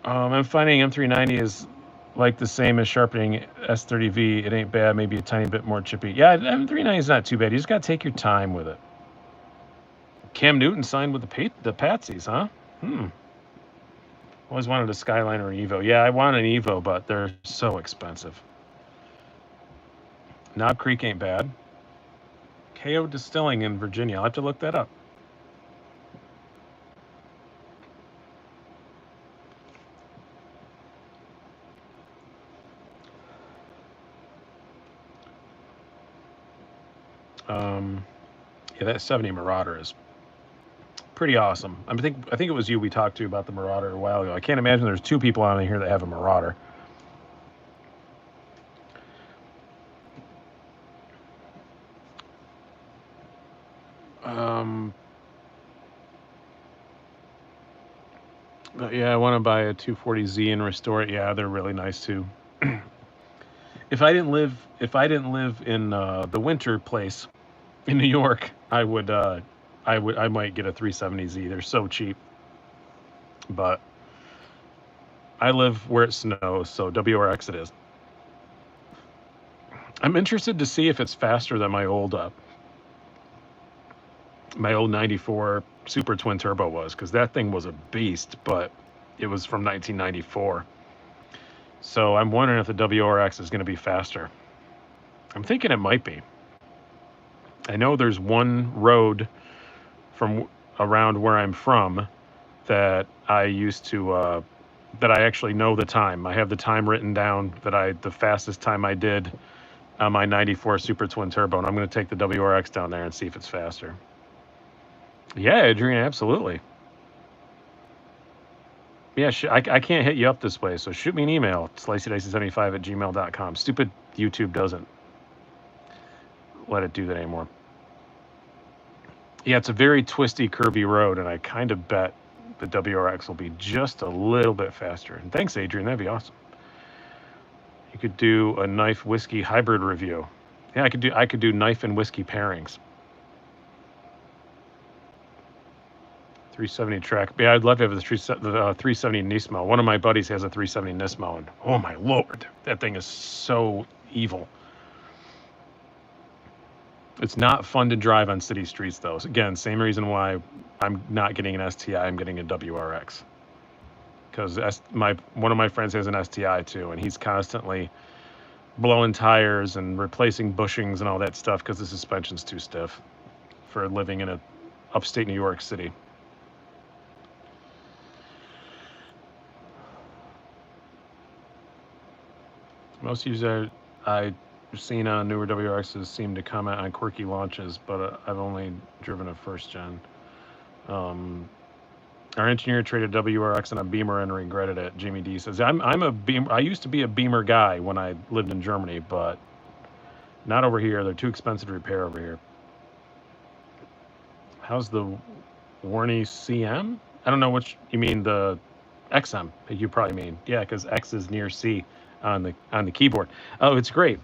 I'm finding M390 is like the same as Sharpening S30V. It ain't bad, maybe a tiny bit more chippy. Yeah, M390 is not too bad. You just got to take your time with it. Cam Newton signed with the Patsies, huh? Always wanted a Skyline or an Evo. Yeah, I want an Evo, but they're so expensive. Knob Creek ain't bad. KO Distilling in Virginia. I'll have to look that up. Yeah, that 70 Marauder is pretty awesome. I think it was you we talked to about the Marauder a while ago. I can't imagine there's two people on here that have a Marauder. But yeah, I want to buy a 240Z and restore it. Yeah, they're really nice too. If I didn't live in the winter place in New York, I might get a 370Z. They're so cheap. But I live where it snows, so WRX it is. I'm interested to see if it's faster than my old 94 Super Twin Turbo was, because that thing was a beast, but it was from 1994. So I'm wondering if the WRX is going to be faster. I'm thinking it might be. I know there's one road from around where I'm from that I used to that I actually know the time. I have the time written down the fastest time I did on my 94 Super Twin Turbo, and I'm going to take the WRX down there and see if it's faster. Yeah, Adrian, absolutely. Yeah, I can't hit you up this way, so shoot me an email, sliceydicy75@gmail.com. Stupid YouTube doesn't let it do that anymore. Yeah, it's a very twisty, curvy road, and I kind of bet the WRX will be just a little bit faster. And thanks, Adrian. That'd be awesome. You could do a knife whiskey hybrid review. Yeah, I could do knife and whiskey pairings. 370 track. Yeah, I'd love to have the 370 Nismo. One of my buddies has a 370 Nismo, and oh my lord, that thing is so evil. It's not fun to drive on city streets, though. So again, same reason why I'm not getting an STI. I'm getting a WRX because one of my friends has an STI too, and he's constantly blowing tires and replacing bushings and all that stuff because the suspension's too stiff for living in a upstate New York City. Most users I've seen on newer WRXs seem to comment on quirky launches, but I've only driven a first gen. Our engineer traded WRX and a Beamer and regretted it. Jimmy D says, I'm a Beamer. I used to be a Beamer guy when I lived in Germany, but not over here. They're too expensive to repair over here. How's the Warney CM? I don't know which you mean, the XM. You probably mean, yeah, because X is near C on the keyboard. Oh, it's great.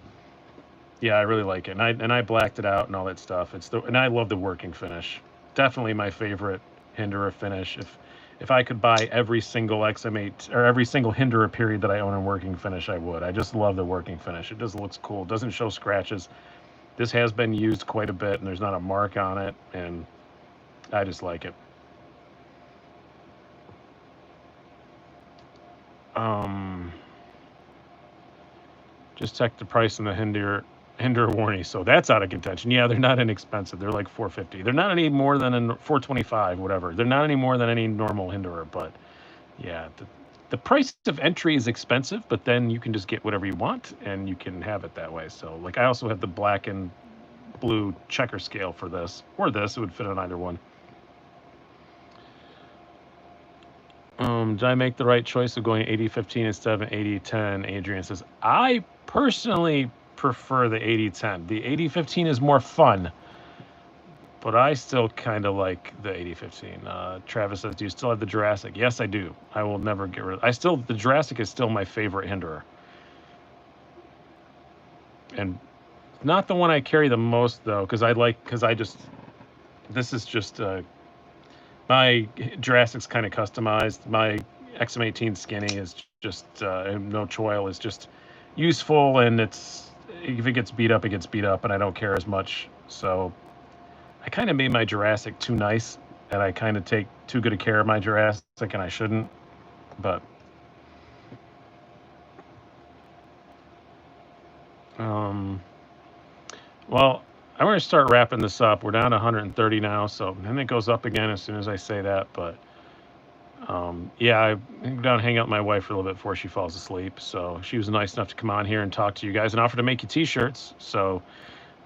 Yeah, I really like it, and I blacked it out and all that stuff. And I love the working finish. Definitely my favorite Hinderer finish. If I could buy every single XM8 or every single Hinderer period that I own in working finish, I would. I just love the working finish. It just looks cool. It doesn't show scratches. This has been used quite a bit, and there's not a mark on it, and I just like it. Just check the price on the Hinderer Warney, so that's out of contention. Yeah, they're not inexpensive. They're like $450. They're not any more than a $425, whatever. They're not any more than any normal Hinderer, but yeah, the price of entry is expensive, but then you can just get whatever you want, and you can have it that way. So, like, I also have the black and blue checker scale for this, or this. It would fit on either one. Did I make the right choice of going 80-15 instead of an 80-10? Adrian says, I personally prefer the 80-10. The 80-15 is more fun, but I still kind of like the 80-15. Travis says, do you still have the Jurassic? Yes, I do. I will never get rid of the Jurassic is still my favorite Hinderer. And not the one I carry the most, though, because this is just, my Jurassic's kind of customized. My XM18 Skinny is just, no choil is just useful, and if it gets beat up, it gets beat up, and I don't care as much. So I kind of made my Jurassic too nice, and I kind of take too good a care of my Jurassic, and I shouldn't. But well, I'm going to start wrapping this up. We're down to 130 now, so then it goes up again as soon as I say that. But yeah, I go down and hang out with my wife for a little bit before she falls asleep. So she was nice enough to come on here and talk to you guys and offer to make you T-shirts. So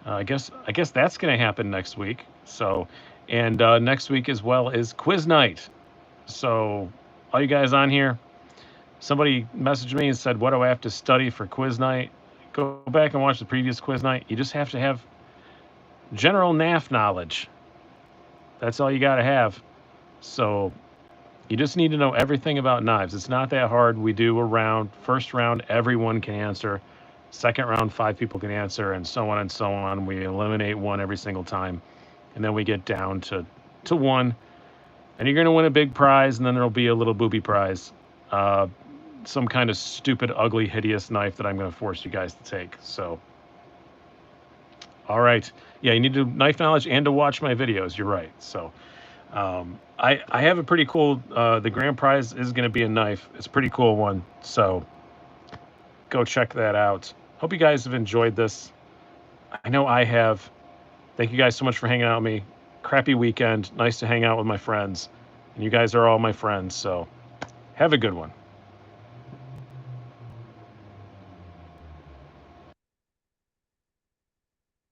I guess that's going to happen next week. So, and next week as well is quiz night. So all you guys on here, somebody messaged me and said, what do I have to study for quiz night? Go back and watch the previous quiz night. You just have to have general NAF knowledge. That's all you got to have. So you just need to know everything about knives. It's not that hard. We do a round. First round, everyone can answer. Second round, 5 people can answer, and so on and so on. We eliminate one every single time, and then we get down to 1. And you're going to win a big prize, and then there'll be a little booby prize. Some kind of stupid, ugly, hideous knife that I'm going to force you guys to take. So, all right. Yeah, you need to knife knowledge and to watch my videos. You're right. So, I have a pretty cool, the grand prize is going to be a knife. It's a pretty cool one. So, go check that out. Hope you guys have enjoyed this. I know I have. Thank you guys so much for hanging out with me. Crappy weekend. Nice to hang out with my friends. And you guys are all my friends. So, have a good one.